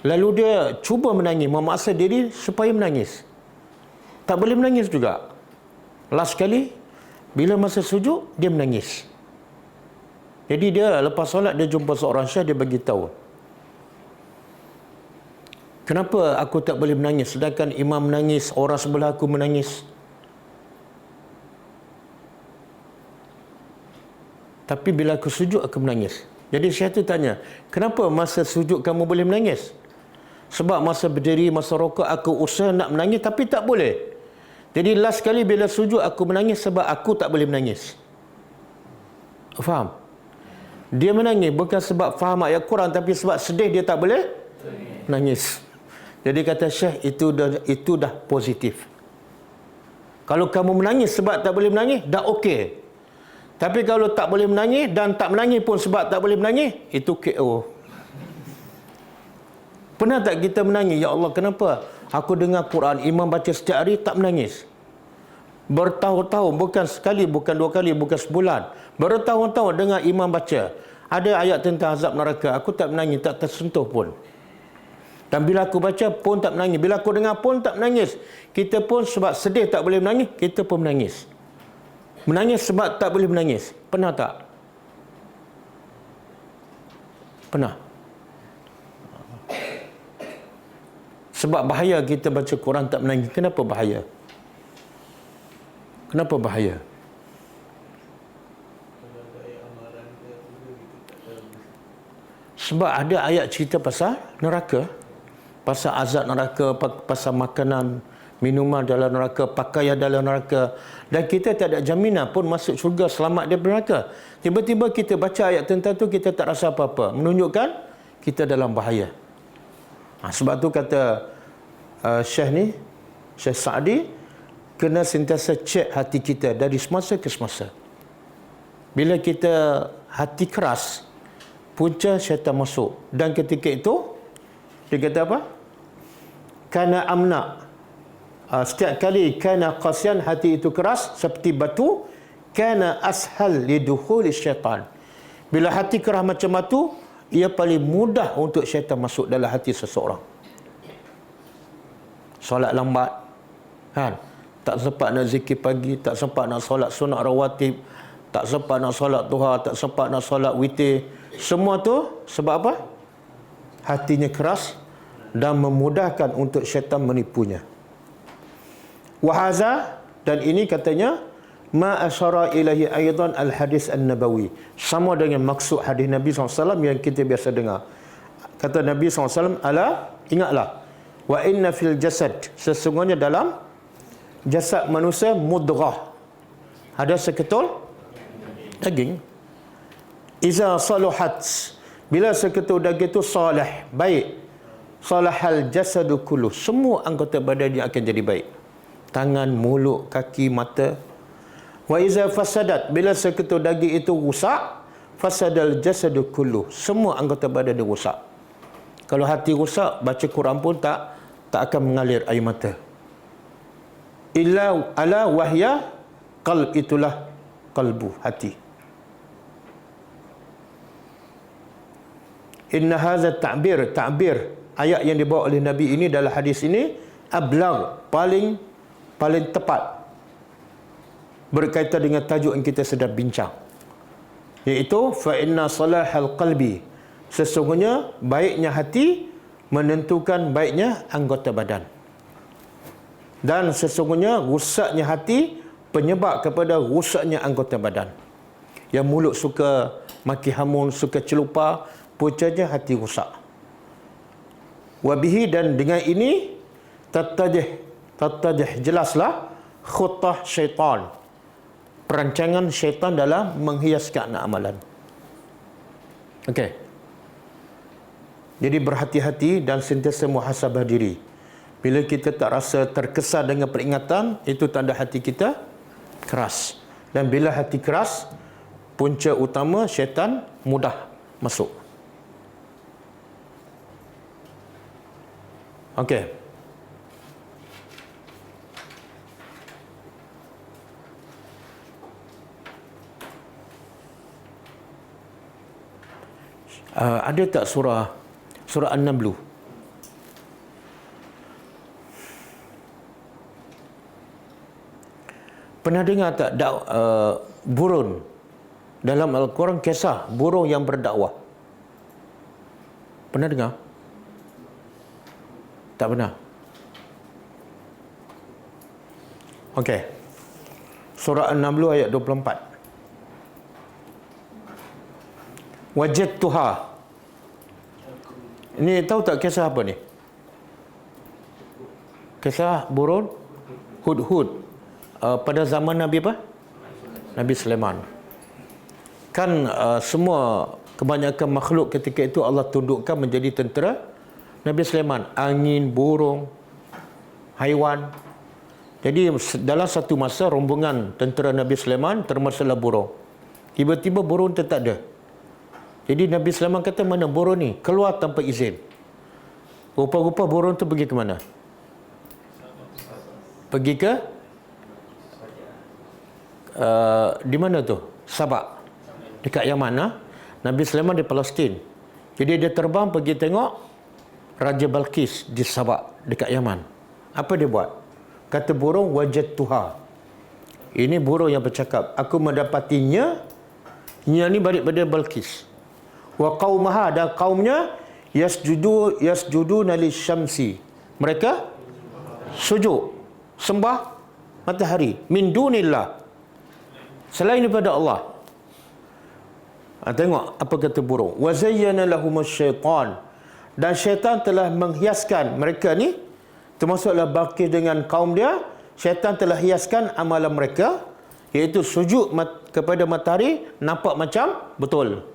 Lalu dia cuba menangis, memaksa diri supaya menangis. Tak boleh menangis juga. Last sekali, bila masa sujud, dia menangis. Jadi dia lepas solat, dia jumpa seorang syekh, dia bagi tahu. Kenapa aku tak boleh menangis sedangkan imam menangis, orang sebelah aku menangis? Tapi bila aku sujud, aku menangis. Jadi syekh tu tanya, kenapa masa sujud kamu boleh menangis? Sebab masa berdiri, masa rokok, aku usaha nak menangis tapi tak boleh. Jadi last sekali bila sujud, aku menangis sebab aku tak boleh menangis. Faham? Dia menangis bukan sebab faham ayat Quran, tapi sebab sedih dia tak boleh menangis. Jadi kata syekh, itu dah positif. Kalau kamu menangis sebab tak boleh menangis, dah okey. Tapi kalau tak boleh menangis dan tak menangis pun sebab tak boleh menangis, itu KO. Pernah tak kita menangis? Ya Allah, kenapa aku dengar Quran, imam baca setiap hari, tak menangis? Bertahun-tahun, bukan sekali, bukan dua kali, bukan sebulan. Bertahun-tahun dengar imam baca. Ada ayat tentang azab neraka, aku tak menangis, tak tersentuh pun. Dan bila aku baca pun tak menangis. Bila aku dengar pun tak menangis. Kita pun sebab sedih tak boleh menangis, kita pun menangis. Menangis sebab tak boleh menangis. Pernah tak? Pernah. Sebab bahaya kita baca Quran tak menangis. Kenapa bahaya? Kenapa bahaya? Sebab ada ayat cerita pasal neraka. Pasal azab neraka, pasal makanan, minuman dalam neraka, pakaian dalam neraka. Dan kita tak ada jaminan pun masuk syurga selamat daripada neraka. Tiba-tiba kita baca ayat tentang tu, kita tak rasa apa-apa. Menunjukkan kita dalam bahaya. Sebab tu kata Syekh Sa'di, kena sentiasa cek hati kita dari semasa ke semasa. Bila kita hati keras, punca syaitan masuk. Dan ketika itu, dia kata apa? Kana amna. Setiap kali kana qasyan, hati itu keras seperti batu, kana ashal lidukhul syaitan. Bila hati keras macam batu, ia paling mudah untuk syaitan masuk dalam hati seseorang. Solat lambat, kan? Tak sempat nak zikir pagi, tak sempat nak solat sunat rawatib, tak sempat nak solat duha, tak sempat nak solat witir. Semua tu sebab apa? Hatinya keras dan memudahkan untuk syaitan menipunya. Wahaza, dan ini katanya ma asyara ilahi aidan al-hadis an-nabawi. Sama dengan maksud hadis Nabi SAW yang kita biasa dengar. Kata Nabi SAW, ala, ingatlah, wa inna fil jasad, sesungguhnya dalam jasad manusia mudghah, ada seketul daging. Iza saluhat, bila seketul daging itu salih, baik, salahal jasadu kullu, semua anggota badannya akan jadi baik. Tangan, mulut, kaki, mata. Wa iza fasadat, bila seketul daging itu rusak, fasadal jasadu kullu, semua anggota badan dia rusak. Kalau hati rusak, baca Quran pun tak akan mengalir air mata. Illa ala wahya qalb, itulah qalbu, hati. Inna hadza ta'bir ayat yang dibawa oleh Nabi ini dalam hadis ini ablagh, paling tepat berkaitan dengan tajuk yang kita sedang bincang, iaitu fa inna salahal qalbi, sesungguhnya baiknya hati menentukan baiknya anggota badan. Dan sesungguhnya rusaknya hati penyebab kepada rusaknya anggota badan. Yang mulut suka maki hamun, suka celupar, puncanya hati rusak. Wabihi, dan dengan ini Tattadih jelaslah khutah syaitan, perancangan syaitan dalam menghiaskan amalan. Okey. Jadi berhati-hati dan sentiasa muhasabah diri. Bila kita tak rasa terkesan dengan peringatan, itu tanda hati kita keras. Dan bila hati keras, punca utama syaitan mudah masuk. Okey. Ada tak surah An-Naml? Pernah dengar tak burung dalam Al-Quran, kisah burung yang berdakwah? Pernah dengar? Tak pernah? Okey. Surah An-Naml ayat 24. Wajadtuha. Ini tahu tak kisah apa ni? Kisah burung Hudhud. Pada zaman Nabi apa? Nabi Sulaiman. Kan semua kebanyakan makhluk ketika itu Allah tundukkan menjadi tentera Nabi Sulaiman. Angin, burung, haiwan. Jadi dalam satu masa rombongan tentera Nabi Sulaiman termasalah burung. Tiba-tiba burung tu tak ada. Jadi Nabi Sulaiman kata, mana burung ni? Keluar tanpa izin. Rupa-rupa burung tu pergi ke mana? Pergi ke di mana tu? Sabak. Dekat yang mana? Nabi Sulaiman di Palestin. Jadi dia terbang pergi tengok Raja Balqis di Sabak, dekat Yaman. Apa dia buat? Kata burung, wajadtuha. Ini burung yang bercakap, aku mendapatinya. Nya ni balik pada Balqis. Wa qaumaha, dan kaumnya yasjuduna lisyamsi. Mereka sujud sembah matahari min dunillah, selain daripada Allah. Tengok apa kata burung. Wa zayyana lahumus syaitan, dan syaitan telah menghiaskan mereka ni, termasuklah Balqis dengan kaum dia. Syaitan telah hiaskan amalan mereka, iaitu sujud kepada matahari, nampak macam betul.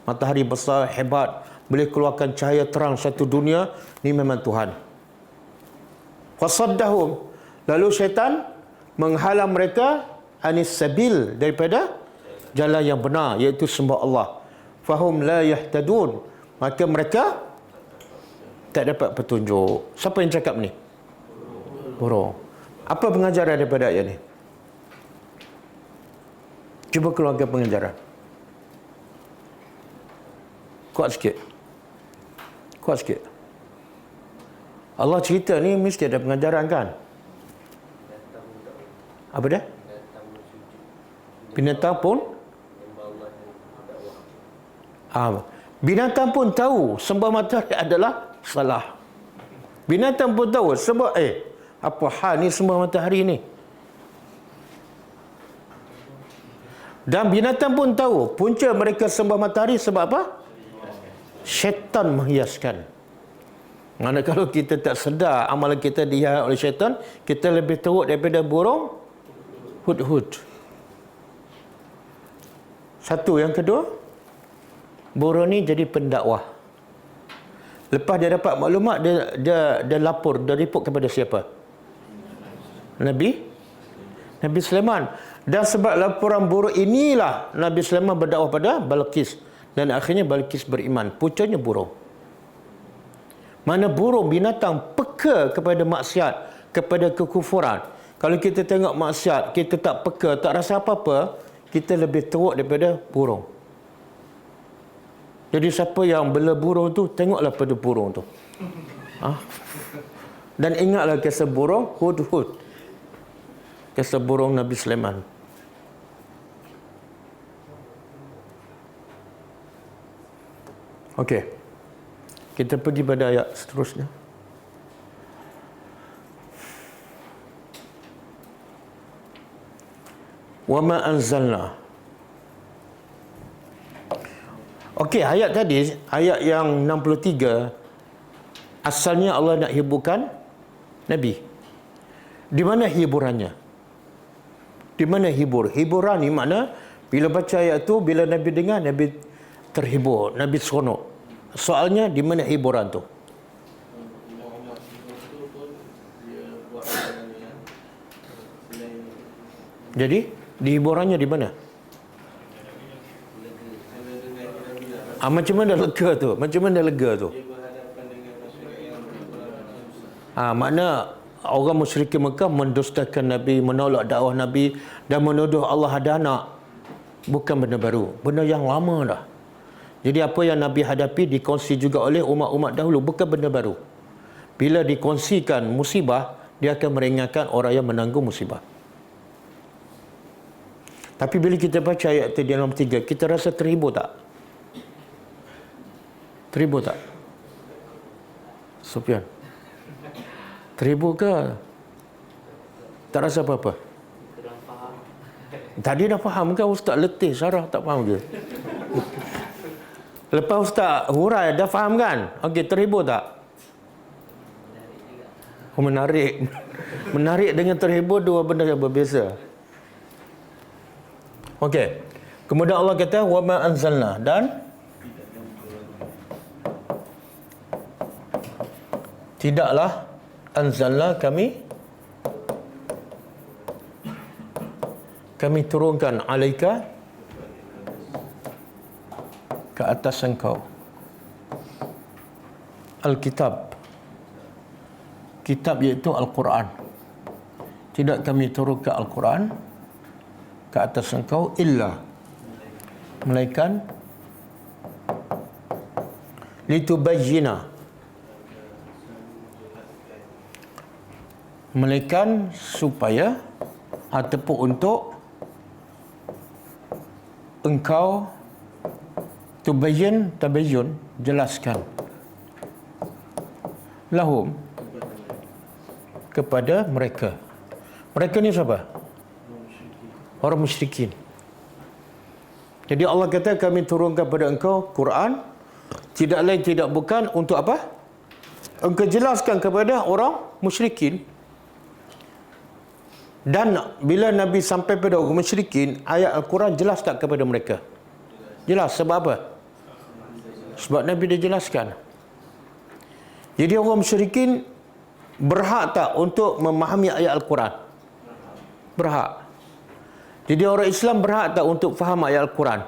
Matahari besar, hebat, boleh keluarkan cahaya terang satu dunia, ni memang Tuhan. Fasaddahum, lalu syaitan menghalang mereka anis sabil, daripada jalan yang benar, iaitu sembah Allah. Fahum la yahtadun, maka mereka tak dapat petunjuk. Siapa yang cakap ni? Burung. Apa pengajaran daripada ayat ni? Cuba keluarkan pengajaran. Kuat sikit. Kuat sikit. Allah cerita ni mesti ada pengajaran kan? Apa dia? Binatang pun binatang pun tahu sembah matahari adalah salah. Binatang pun tahu sebab apa hal ni sembah matahari ni? Dan binatang pun tahu punca mereka sembah matahari sebab apa? Syaitan menghiaskan. Mana kalau kita tak sedar amalan kita dihias oleh syaitan, kita lebih teruk daripada burung Hudhud. Satu. Yang kedua, burung ni jadi pendakwah. Lepas dia dapat maklumat, dia lapor, dia report kepada siapa? Nabi Sulaiman. Dan sebab laporan buruk inilah Nabi Sulaiman berdakwah pada Balqis, dan akhirnya Balqis beriman. Puncanya burung. Mana burung, binatang peka kepada maksiat, kepada kekufuran. Kalau kita tengok maksiat, kita tak peka, tak rasa apa-apa, kita lebih teruk daripada burung. Jadi siapa yang bela burung tu, tengoklah pada burung tu. Dan ingatlah kisah burung Hudhud, kisah burung Nabi Sulaiman. Okey. Kita pergi pada ayat seterusnya. Wa ma anzalna. Okey, ayat tadi, ayat yang 63, asalnya Allah nak hiburkan Nabi. Di mana hiburannya? Di mana hiburan ni makna bila baca ayat tu, bila Nabi dengar, Nabi terhibur, Nabi seronok. Soalnya di mana hiburan tu? Jadi di hiburannya di mana? Macam mana lega tu? Macam mana lega tu? Makna orang musyrikin Mekah mendustakan Nabi, menolak dakwah Nabi dan menuduh Allah ada anak. Bukan benda baru, benda yang lama dah. Jadi apa yang Nabi hadapi dikongsi juga oleh umat-umat dahulu, bukan benda baru. Bila dikongsikan musibah, dia akan meringankan orang yang menanggung musibah. Tapi bila kita baca ayat di dalam 3, kita rasa terhibur tak? Terhibur tak? Sufyan, terhibur ke? Tak rasa apa-apa? Tadi dah faham kan Ustaz? Letih syarah tak faham ke? Lepas Ustaz hurai dah faham kan? Okey, terhibur tak? Menarik. Menarik dengan terhibur dua benda yang berbeza. Okey. Kemudian Allah kata wa ma anzalna, dan tidaklah anzalna kami turunkan alaika ke atas engkau Alkitab, kitab iaitu Al-Quran. Tidak kami turunkan Al-Quran ke atas engkau illa, melainkan litubayyina, melainkan supaya ataupun untuk engkau tabayyun, jelaskan lahum, kepada mereka. Mereka ni siapa? Orang musyrikin. Jadi Allah kata kami turunkan pada engkau Quran, tidak lain tidak bukan untuk apa? Engkau jelaskan kepada orang musyrikin. Dan bila Nabi sampai pada orang musyrikin, ayat Al-Quran jelas tak kepada mereka? Jelas. Sebab apa? Sebab Nabi dah jelaskan. Jadi orang musyrikin berhak tak untuk memahami ayat Al-Quran? Berhak. Jadi orang Islam berhak tak untuk faham ayat Al-Quran?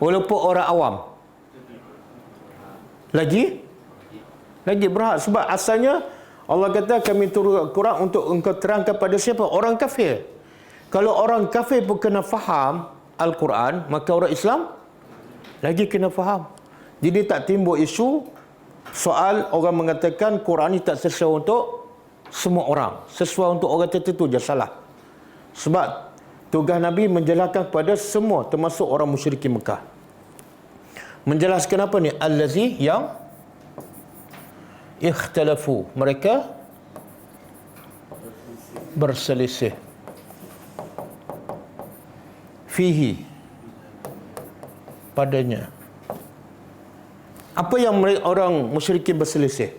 Walaupun orang awam? Lagi berhak. Sebab asalnya Allah kata kami turun Al-Quran untuk engkau terangkan pada siapa? Orang kafir. Kalau orang kafir pun kena faham Al-Quran, maka orang Islam lagi kena faham. Jadi tak timbul isu soal orang mengatakan Quran ini tak sesuai untuk semua orang, sesuai untuk orang tertentu je, salah. Sebab tugas Nabi menjelaskan kepada semua, termasuk orang musyrikin Mekah. Menjelaskan apa ni? Allazi, yang ikhtalafu, mereka berselisih, fihi, padanya. Apa yang orang musyrikin berselisih?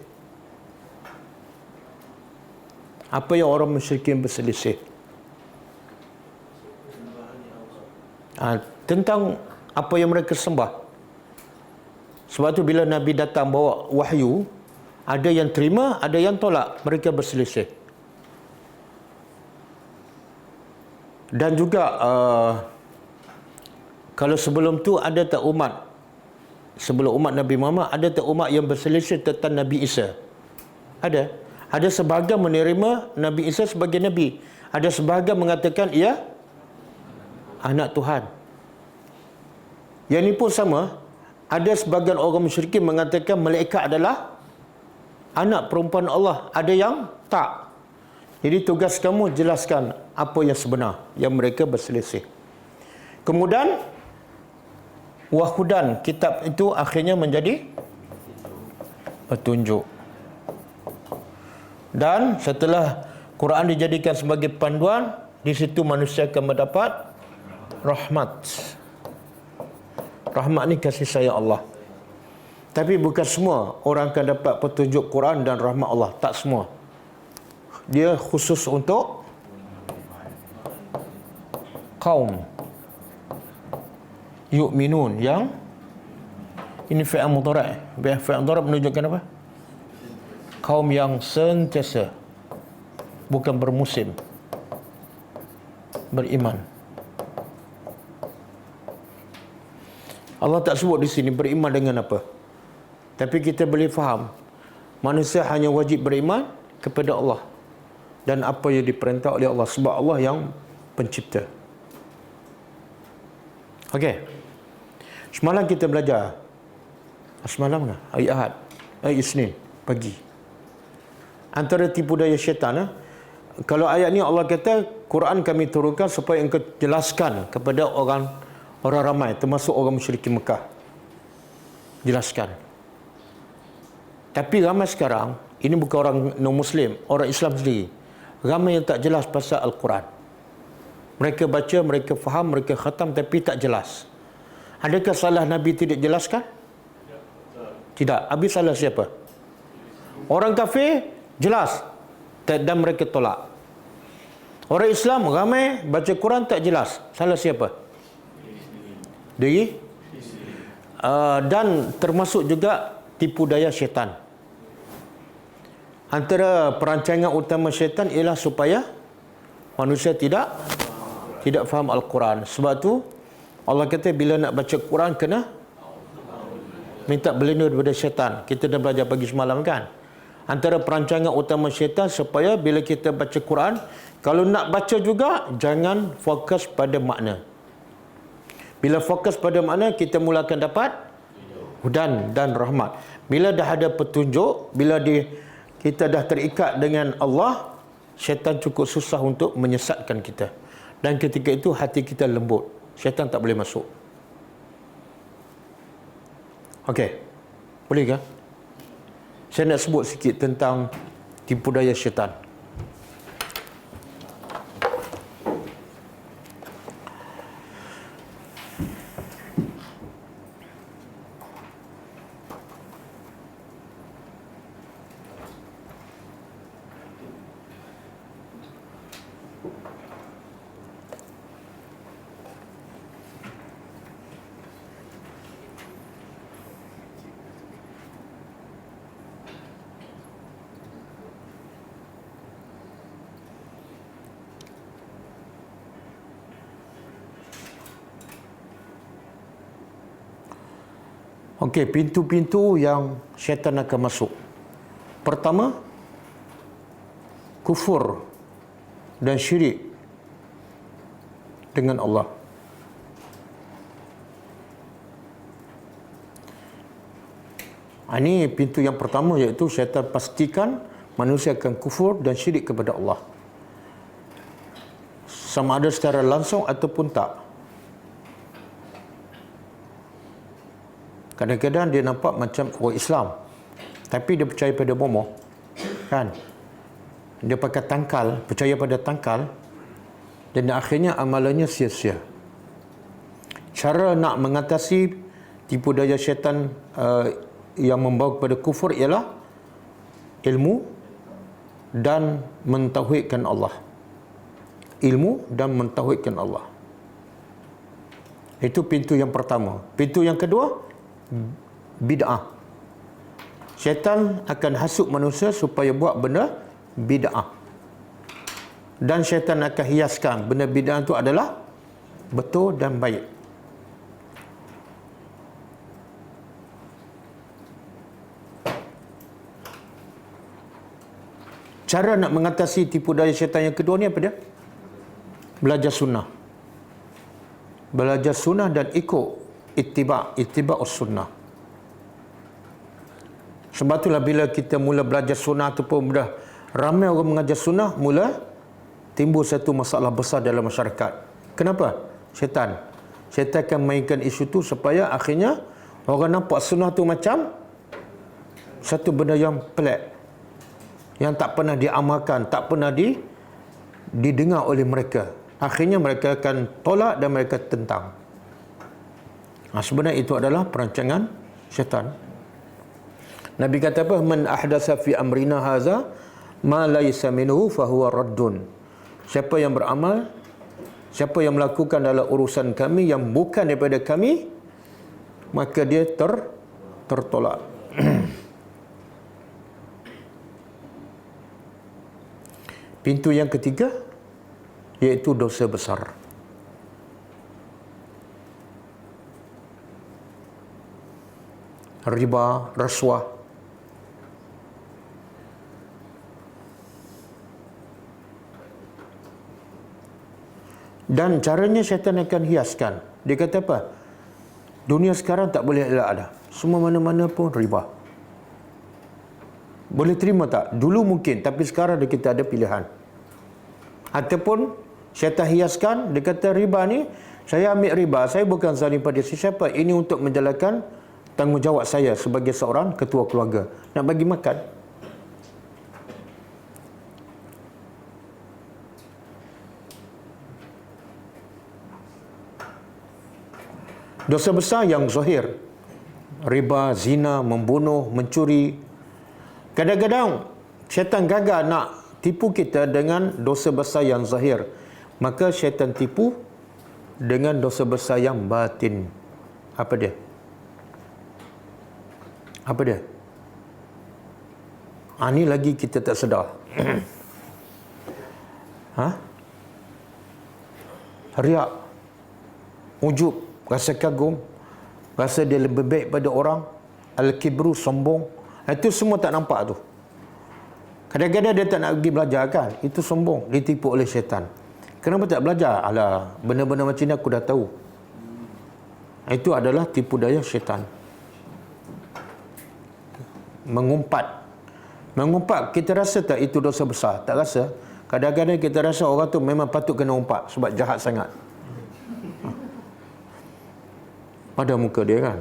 Apa yang orang musyrikin berselisih? Tentang apa yang mereka sembah. Sebab tu bila Nabi datang bawa wahyu, ada yang terima, ada yang tolak. Mereka berselisih. Dan juga kalau sebelum tu ada tak umat, sebelum umat Nabi Muhammad, ada tak umat yang berselisih tentang Nabi Isa? Ada. Ada sebahagian menerima Nabi Isa sebagai Nabi. Ada sebahagian mengatakan ia anak Tuhan. Yang ini pun sama. Ada sebahagian orang musyrikin mengatakan malaikat adalah anak perempuan Allah. Ada yang tak. Jadi tugas kamu jelaskan apa yang sebenar yang mereka berselisih. Kemudian wahudan, kitab itu akhirnya menjadi petunjuk. Dan setelah Quran dijadikan sebagai panduan, di situ manusia akan mendapat rahmat. Rahmat ni kasih sayang Allah. Tapi bukan semua orang akan dapat petunjuk Quran dan rahmat Allah. Tak semua. dia khusus untuk kaum yu'minun, yang ini fi'il mudhari'. Fi'il mudhari' menunjukkan apa? Kaum yang sentiasa, bukan bermusim, beriman. Allah tak sebut di sini beriman dengan apa, tapi kita boleh faham manusia hanya wajib beriman kepada Allah dan apa yang diperintah oleh Allah, sebab Allah yang pencipta. Okey. Semalam kita belajar. Semalam ke? Hari Ahad. Hari Isnin pagi. Antara tipu daya syaitan. Kalau ayat ni Allah kata, Quran kami turunkan supaya engkau jelaskan kepada orang ramai, termasuk orang musyrikin Mekah. Jelaskan. Tapi ramai sekarang, ini bukan orang non-Muslim, orang Islam sendiri. Ramai yang tak jelas pasal Al-Quran. Mereka baca, mereka faham, mereka khatam, tapi tak jelas. Adakah salah Nabi tidak jelaskan? Tidak. Habis salah siapa? Orang kafir, jelas. Dan mereka tolak. Orang Islam, ramai baca Quran tak jelas. Salah siapa? Diri? Dan termasuk juga tipu daya syaitan. Antara perancangan utama syaitan ialah supaya manusia tidak faham Al-Quran. Sebab tu Allah kata bila nak baca Quran kena minta berlindung daripada syaitan. Kita dah belajar pagi semalam kan. Antara perancangan utama syaitan supaya bila kita baca Quran, kalau nak baca juga jangan fokus pada makna. Bila fokus pada makna, kita mulakan dapat hudan dan rahmat. Bila dah ada petunjuk, bila kita dah terikat dengan Allah, syaitan cukup susah untuk menyesatkan kita. Dan ketika itu hati kita lembut. Syaitan tak boleh masuk. Okey. Boleh ke? Saya nak sebut sikit tentang tipu daya syaitan. Okey, pintu-pintu yang syaitan akan masuk. Pertama, kufur dan syirik dengan Allah. Ini pintu yang pertama, iaitu syaitan pastikan manusia akan kufur dan syirik kepada Allah. Sama ada secara langsung ataupun tak. Kadang-kadang dia nampak macam orang Islam, tapi dia percaya pada bomoh. Kan? Dia pakai tangkal, percaya pada tangkal, dan akhirnya amalannya sia-sia. Cara nak mengatasi tipu daya syaitan yang membawa kepada kufur ialah ilmu dan mentauhidkan Allah. Ilmu dan mentauhidkan Allah. Itu pintu yang pertama. Pintu yang kedua, bid'ah. Syaitan akan hasut manusia supaya buat benda bid'ah. Dan syaitan akan hiaskan benda bid'ah itu adalah betul dan baik. Cara nak mengatasi tipu daya syaitan yang kedua ni apa dia? Belajar sunnah. Belajar sunnah dan ikut ittiba'us sunnah. Sebab itulah bila kita mula belajar sunnah ataupun dah ramai orang mengajar sunnah, mula timbul satu masalah besar dalam masyarakat. Kenapa? Syaitan akan mainkan isu tu supaya akhirnya orang nampak sunnah tu macam satu benda yang pelik, yang tak pernah diamalkan, tak pernah didengar oleh mereka. Akhirnya mereka akan tolak dan mereka tentang. Sebenarnya itu adalah perancangan syaitan. Nabi kata apa? Man ahdatsa fi amrina haza ma laysa minhu fahuwa raddun. Siapa yang beramal, siapa yang melakukan dalam urusan kami yang bukan daripada kami, maka dia tertolak. Pintu yang ketiga iaitu dosa besar. Riba, rasuah. Dan caranya syaitan akan hiaskan. Dia kata apa? Dunia sekarang tak boleh elak dah. Semua mana-mana pun riba. Boleh terima tak? Dulu mungkin, tapi sekarang kita ada pilihan. Ataupun syaitan hiaskan, dia kata riba ni, saya ambil riba, saya bukan zalim pada sesiapa. Ini untuk menjalankan tanggungjawab saya sebagai seorang ketua keluarga. Nak bagi makan. Dosa besar yang zahir. Riba, zina, membunuh, mencuri. Kadang-kadang syaitan gagal nak tipu kita dengan dosa besar yang zahir. Maka syaitan tipu dengan dosa besar yang batin. Apa dia? Apa dia? Ini lagi kita tak sedar. Riak, ujub, rasa kagum, rasa dia lebih baik pada orang, al-kibru, sombong. Itu semua tak nampak tu. Kadang-kadang dia tak nak pergi belajar kan, itu sombong, ditipu oleh syaitan. Kenapa tak belajar? Alah, benda-benda macam ni aku dah tahu. Itu adalah tipu daya syaitan. Mengumpat, kita rasa tak itu dosa besar? Tak rasa. Kadang-kadang kita rasa orang tu memang patut kena umpat sebab jahat sangat. Pada muka dia kan.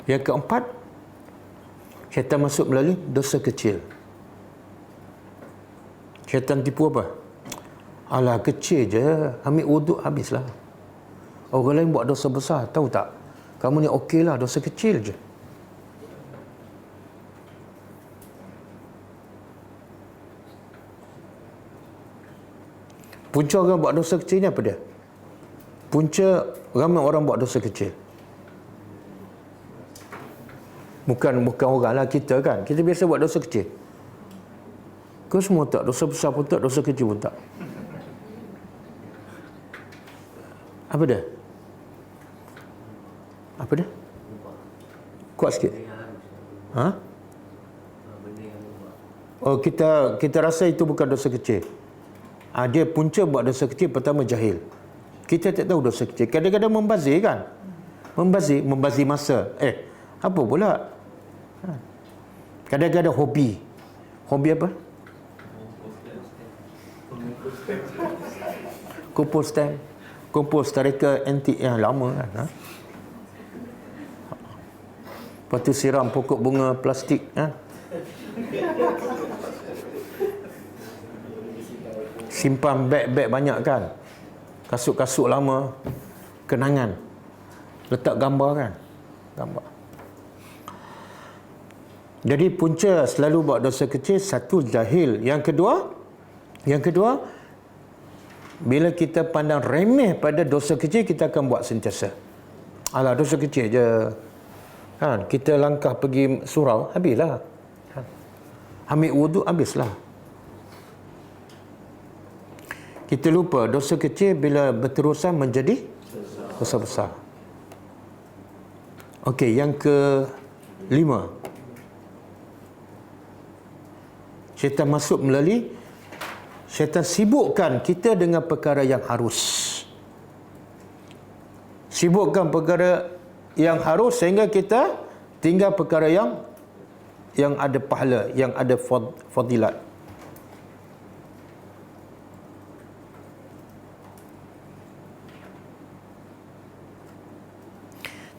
Yang keempat, syaitan masuk melalui dosa kecil. Syaitan tipu apa? Alah, kecil je, ambil wuduk habislah. Orang lain buat dosa besar, tahu tak? Kamu ni okey lah, dosa kecil je. Punca orang buat dosa kecil ni apa dia? Punca ramai orang buat dosa kecil. Bukan orang lah, kita kan. Kita biasa buat dosa kecil. Kau semua tak? Dosa besar pun tak, dosa kecil pun tak. Apa dia? Apa dia? Kuat sikit. Oh, kita rasa itu bukan dosa kecil. Dia punca buat dosa kecil, pertama jahil. Kita tak tahu dosa kecil. Kadang-kadang membazir kan? Membazir masa. Apa pula? Kadang-kadang hobi. Hobi apa? Kumpul stamp. Kumpul sterika antik yang lama kan? Lepas tu siram pokok bunga plastik. Simpan beg-beg banyak kan? Kasut-kasut lama. Kenangan. Letak gambar kan? Gambar. Jadi punca selalu buat dosa kecil. Satu, jahil. Yang kedua, bila kita pandang remeh pada dosa kecil, kita akan buat sentiasa. Alah, dosa kecil je. Kan? Kita langkah pergi surau, habislah. Ambil wuduk, habislah. Kita lupa dosa kecil bila berterusan menjadi dosa besar. Okey, yang kelima. Syaitan masuk melalui, syaitan sibukkan kita dengan perkara yang harus. Sibukkan perkara yang harus sehingga kita tinggal perkara yang ada pahala, yang ada fadilat.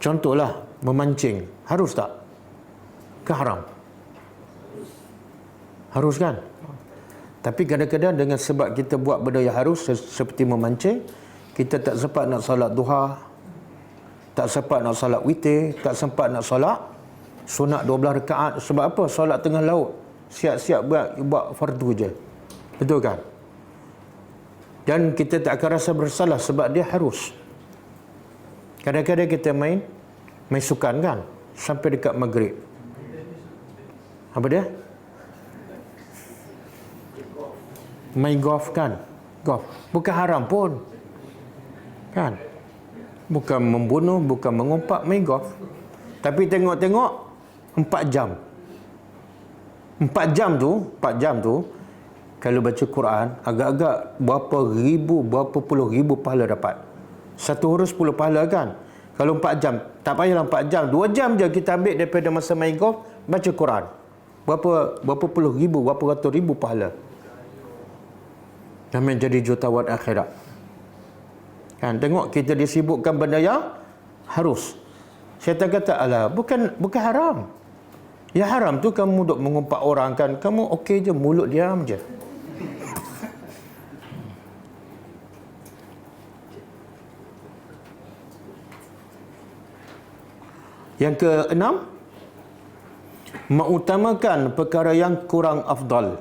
Contohlah, memancing. Harus tak? Ke haram? Harus kan? Tapi kadang-kadang dengan sebab kita buat benda yang harus seperti memancing, kita tak sempat nak salat duha, tak sempat nak salat witir, tak sempat nak salat sunat 12 rakaat. Sebab apa? Solat tengah laut. Siap-siap buat fardu je. Betul kan? Dan kita tak akan rasa bersalah sebab dia harus. Kadang-kadang kita main sukan kan? Sampai dekat maghrib. Apa dia? Main golf kan? Golf. Bukan haram pun. Kan? Bukan membunuh, bukan mengumpat, main golf. Tapi tengok-tengok 4 jam. 4 jam tu kalau baca Quran agak-agak berapa puluh ribu pahala dapat. Satu huruf 10 pahala kan? Kalau 4 jam, tak payahlah 4 jam. 2 jam je kita ambil daripada masa main golf, baca Quran. Berapa puluh ribu, berapa ratus ribu pahala. Dan menjadi jutawan akhirat. Kan, tengok kita disibukkan benda yang harus. Syaitan kata, alah, bukan haram. Ya haram tu kamu duk mengumpat orang kan, kamu okey je, mulut diam je. Yang keenam, mengutamakan perkara yang kurang afdal.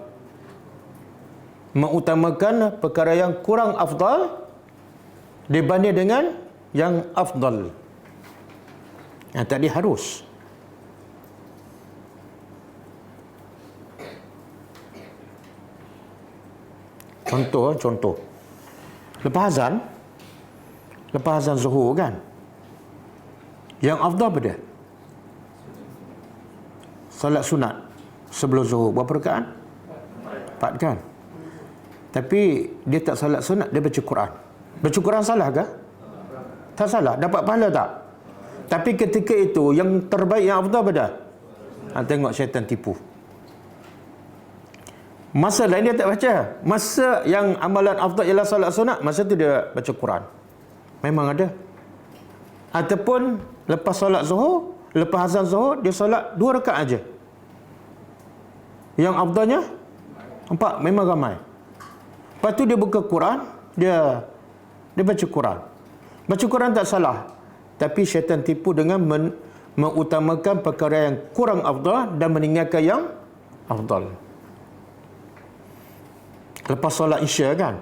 Mengutamakan perkara yang kurang afdal dibanding dengan yang afdal. Yang tadi harus. Contoh. Lepas azan zuhur kan? Yang afdal apa dia? Salat sunat sebelum zuhur. Berapa rakaat? 4 kan? Tapi dia tak salat sunat, dia baca Quran. Baca Quran salah ke? Tak salah. Dapat pahala tak? Tapi ketika itu, yang terbaik, yang afdal apa dah? Tengok syaitan tipu. Masa lain dia tak baca. Masa yang amalan afdal ialah salat sunat, masa tu dia baca Quran. Memang ada. Ataupun lepas solat zuhur, lepas azan zuhur, dia solat 2 rakaat aja. Yang afdalnya 4, memang ramai. Lepas tu dia buka Quran, dia baca Quran. Baca Quran tak salah. Tapi syaitan tipu dengan mengutamakan perkara yang kurang afdal dan meninggalkan yang afdal. Lepas solat Isya kan,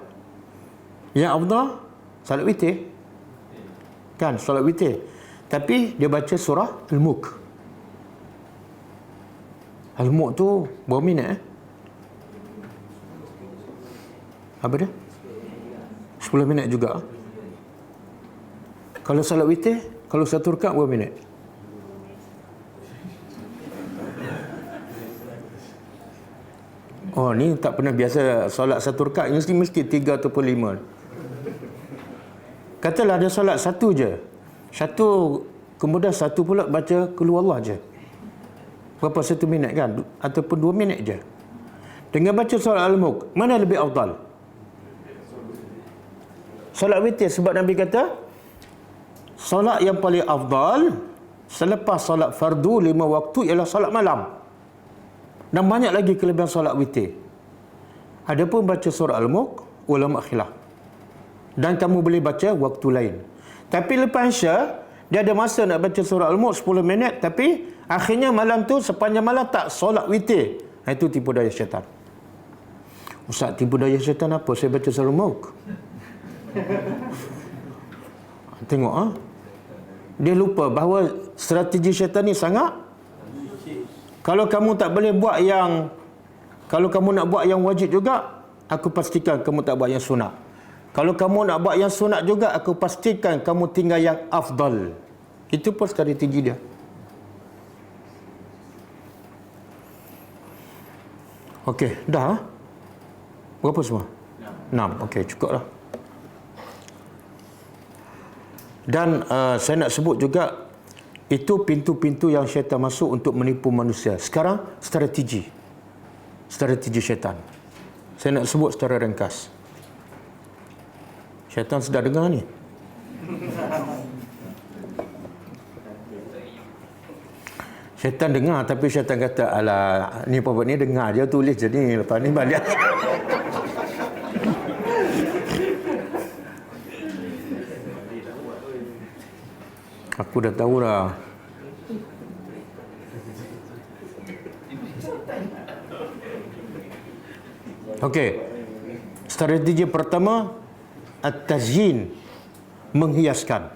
yang afdal solat witir. Kan, solat witir. Tapi dia baca surah Al-Mulk. Al-Mulk tu berapa minit Apa dia? 10 minit juga. Kalau solat witir, kalau satu rakaat berapa minit? Oh, ni tak pernah biasa solat satu rakaat, mesti 3 ataupun 5. Katalah ada solat satu je. Kemudian satu pula baca Qul Huwallah je. Berapa 1 minit kan? Ataupun 2 minit je. Dengan baca solat Al-Mulk, mana lebih afdal? Solat witir, sebab Nabi kata solat yang paling afdal selepas solat fardu 5 waktu ialah solat malam. Dan banyak lagi kelebihan solat witir. Adapun baca surah Al-Mulk, ulama khilaf. Dan kamu boleh baca waktu lain. Tapi lepas Isya, dia ada masa nak baca surah Al-Mulk 10 minit, tapi akhirnya malam tu sepanjang malam tak solat witir. Itu tipu daya syaitan. Ustaz, tipu daya syaitan apa? Saya baca surah Al-Mulk. Tengok dia lupa bahawa strategi syaitan ni sangat. Kalau kamu tak boleh buat yang, kalau kamu nak buat yang wajib juga, aku pastikan kamu tak buat yang sunat. Kalau kamu nak buat yang sunat juga, aku pastikan kamu tinggal yang afdal. Itu pun strategi dia. Okey, dah. Berapa semua? 6. Okey, cukup lah. Dan saya nak sebut juga, itu pintu-pintu yang syaitan masuk untuk menipu manusia. Sekarang, strategi syaitan. Saya nak sebut secara ringkas. Syaitan sedar dengar ni. Syaitan dengar, tapi syaitan kata, alah, ni apa ni dengar je, tulis je ni, lepas ni balik. Aku dah tahu dah. Okey. Strategi pertama, at-tazyin, menghiaskan.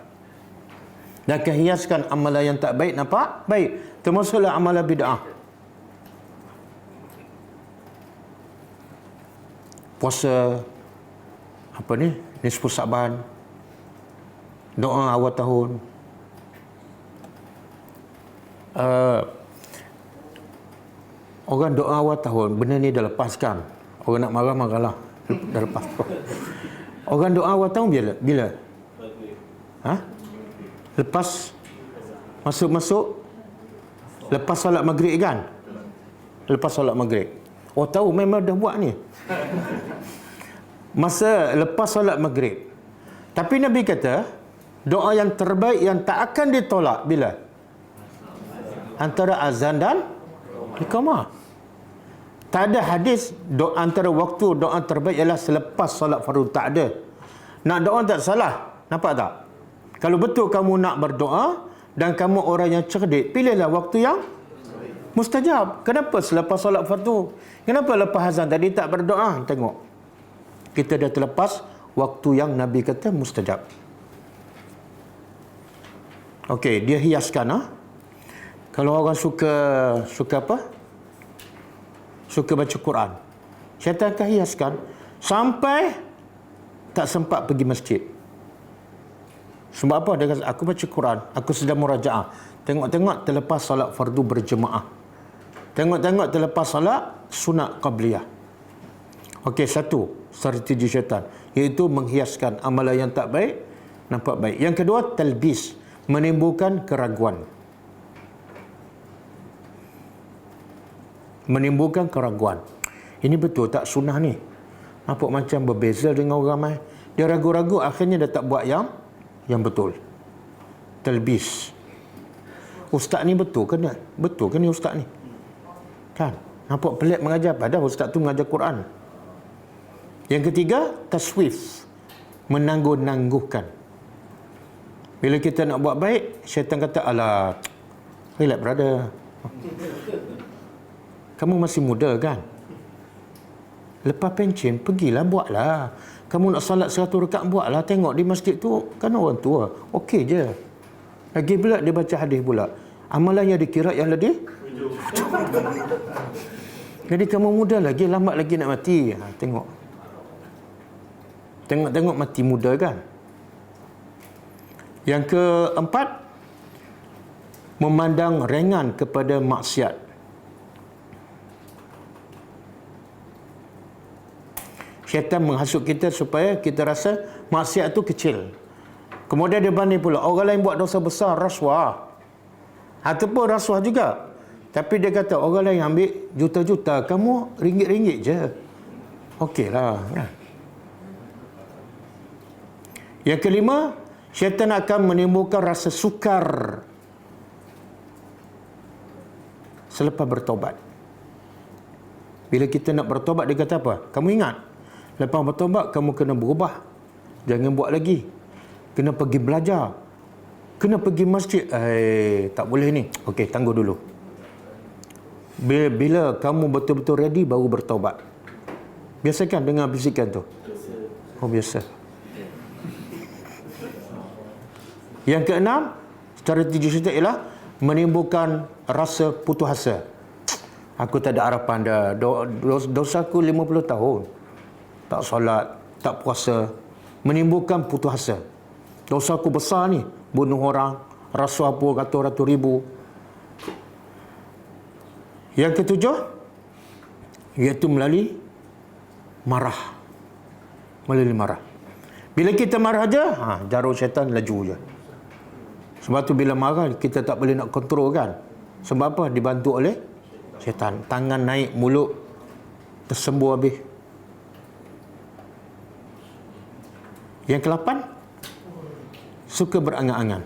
Dan kehiaskan amalan yang tak baik, nampak baik. Termasuklah amalan bid'ah. Puasa apa ni? Nisfu Sa'ban. Doa awal tahun. Orang doa awal tahun, benda ni dah lepaskan. Orang nak marah, marahlah. Dah lepas. Orang doa awal tahun bila? Ha? Lepas masuk lepas solat maghrib kan? Lepas solat maghrib. Oh tahu memang dah buat ni. Masa lepas solat maghrib. Tapi Nabi kata, doa yang terbaik yang tak akan ditolak bila? Antara azan dan iqamah. Tak ada hadis antara waktu doa terbaik ialah selepas solat fardu. Tak ada. Nak doa tak salah. Nampak tak? Kalau betul kamu nak berdoa dan kamu orang yang cerdik, pilihlah waktu yang mustajab. Kenapa selepas solat fardu? Kenapa lepas azan tadi tak berdoa? Tengok. Kita dah terlepas waktu yang Nabi kata mustajab. Okey, dia hiaskan. Kalau orang suka apa? Suka baca Quran. Syaitan akan hiaskan sampai tak sempat pergi masjid. Sebab apa? Dia kata, aku baca Quran, aku sedang murajaah. Tengok-tengok terlepas solat fardu berjemaah. Tengok-tengok terlepas solat sunat qabliyah. Okey, satu strategi syaitan, iaitu menghiaskan amalan yang tak baik nampak baik. Yang kedua, talbis, menimbulkan keraguan. Menimbulkan keraguan. Ini betul tak sunnah ni? Nampak macam berbeza dengan orang ramai. Dia ragu-ragu, akhirnya dia tak buat yang betul. Talbis. Ustaz ni betul ke ni? Betul ke ni ustaz ni? Kan? Nampak pelik mengajar, padahal ustaz tu mengajar Quran. Yang ketiga, taswif. Menangguh-nangguhkan. Bila kita nak buat baik, syaitan kata, alah, relax brother. Kamu masih muda kan? Lepas pencen, pergilah buatlah. Kamu nak salat 100 rakaat, buatlah. Tengok di masjid tu, kan orang tua. Okey je. Lagi pula dia baca hadis pula. Amalannya dikira yang lebih. Jadi kamu muda lagi, lambat lagi nak mati. Tengok. Tengok mati muda kan? Yang keempat, memandang ringan kepada maksiat. Syaitan menghasut kita supaya kita rasa maksiat itu kecil. Kemudian dia banding pula, orang lain buat dosa besar, rasuah. Ataupun rasuah juga. Tapi dia kata, orang lain ambil juta-juta, kamu ringgit-ringgit je. Okeylah. Ya. Yang kelima, syaitan akan menimbulkan rasa sukar selepas bertobat. Bila kita nak bertobat, dia kata apa? Kamu ingat? Lepas bertobat, kamu kena berubah. Jangan buat lagi. Kena pergi belajar. Kena pergi masjid. Tak boleh ni. Okey, tangguh dulu. Bila kamu betul-betul ready, baru bertobat. Biasakan dengar bisikan tu? Oh, biasa. Yang keenam, strategi syaitan ialah menimbulkan rasa putus asa. Aku tak ada harapan dah. Dosaku 50 tahun. Tak solat, tak puasa, menimbulkan putus asa. Dosa aku besar ni, bunuh orang, rasuah pun ratus-ratus ribu. Yang ketujuh, iaitu melalui marah. Melalui marah. Bila kita marah aja, jarum syaitan laju je. Sebab tu bila marah, kita tak boleh nak kontrol kan. Sebab apa? Dibantu oleh syaitan. Tangan naik, mulut tersembuh habis. Yang ke-8, suka berangan-angan.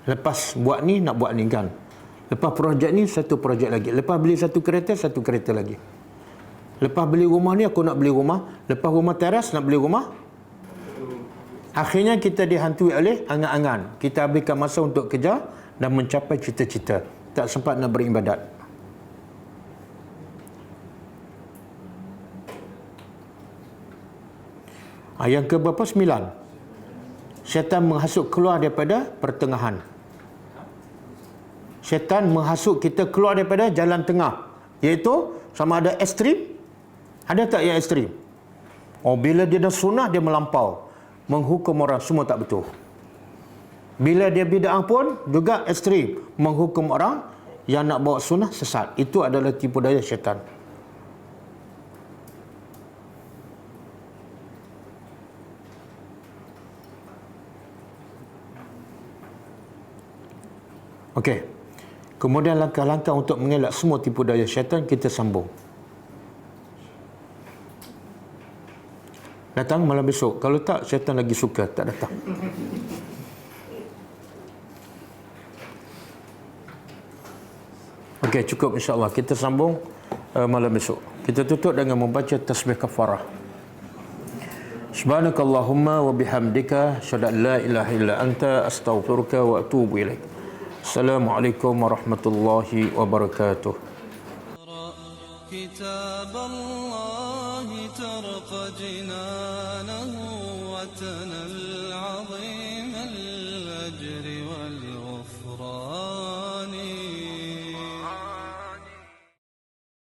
Lepas buat ni, nak buat ni kan. Lepas projek ni, satu projek lagi. Lepas beli satu kereta lagi. Lepas beli rumah ni, aku nak beli rumah. Lepas rumah teras, nak beli rumah. Akhirnya kita dihantui oleh angan-angan. Kita habiskan masa untuk kerja dan mencapai cita-cita. Tak sempat nak beribadat. Yang ke berapa? 9. Syaitan menghasut keluar daripada pertengahan. Syaitan menghasut kita keluar daripada jalan tengah, iaitu sama ada ekstrim, ada tak yang ekstrim? Bila dia dah sunnah, dia melampau, menghukum orang semua tak betul. Bila dia bid'ah pun juga ekstrim, menghukum orang yang nak bawa sunnah sesat. Itu adalah tipu daya syaitan. Okey. Kemudian langkah-langkah untuk mengelak semua tipu daya syaitan, kita sambung. Datang malam besok. Kalau tak, syaitan lagi suka, tak datang. Okey, cukup insya-Allah. Kita sambung malam besok. Kita tutup dengan membaca tasbih kafarah. Subhanakallahumma wa bihamdika asyhadu an la ilaha illa anta astaghfiruka wa atubu ilaik. Assalamualaikum warahmatullahi wabarakatuh. كتاب الله ترق جنانه وتنل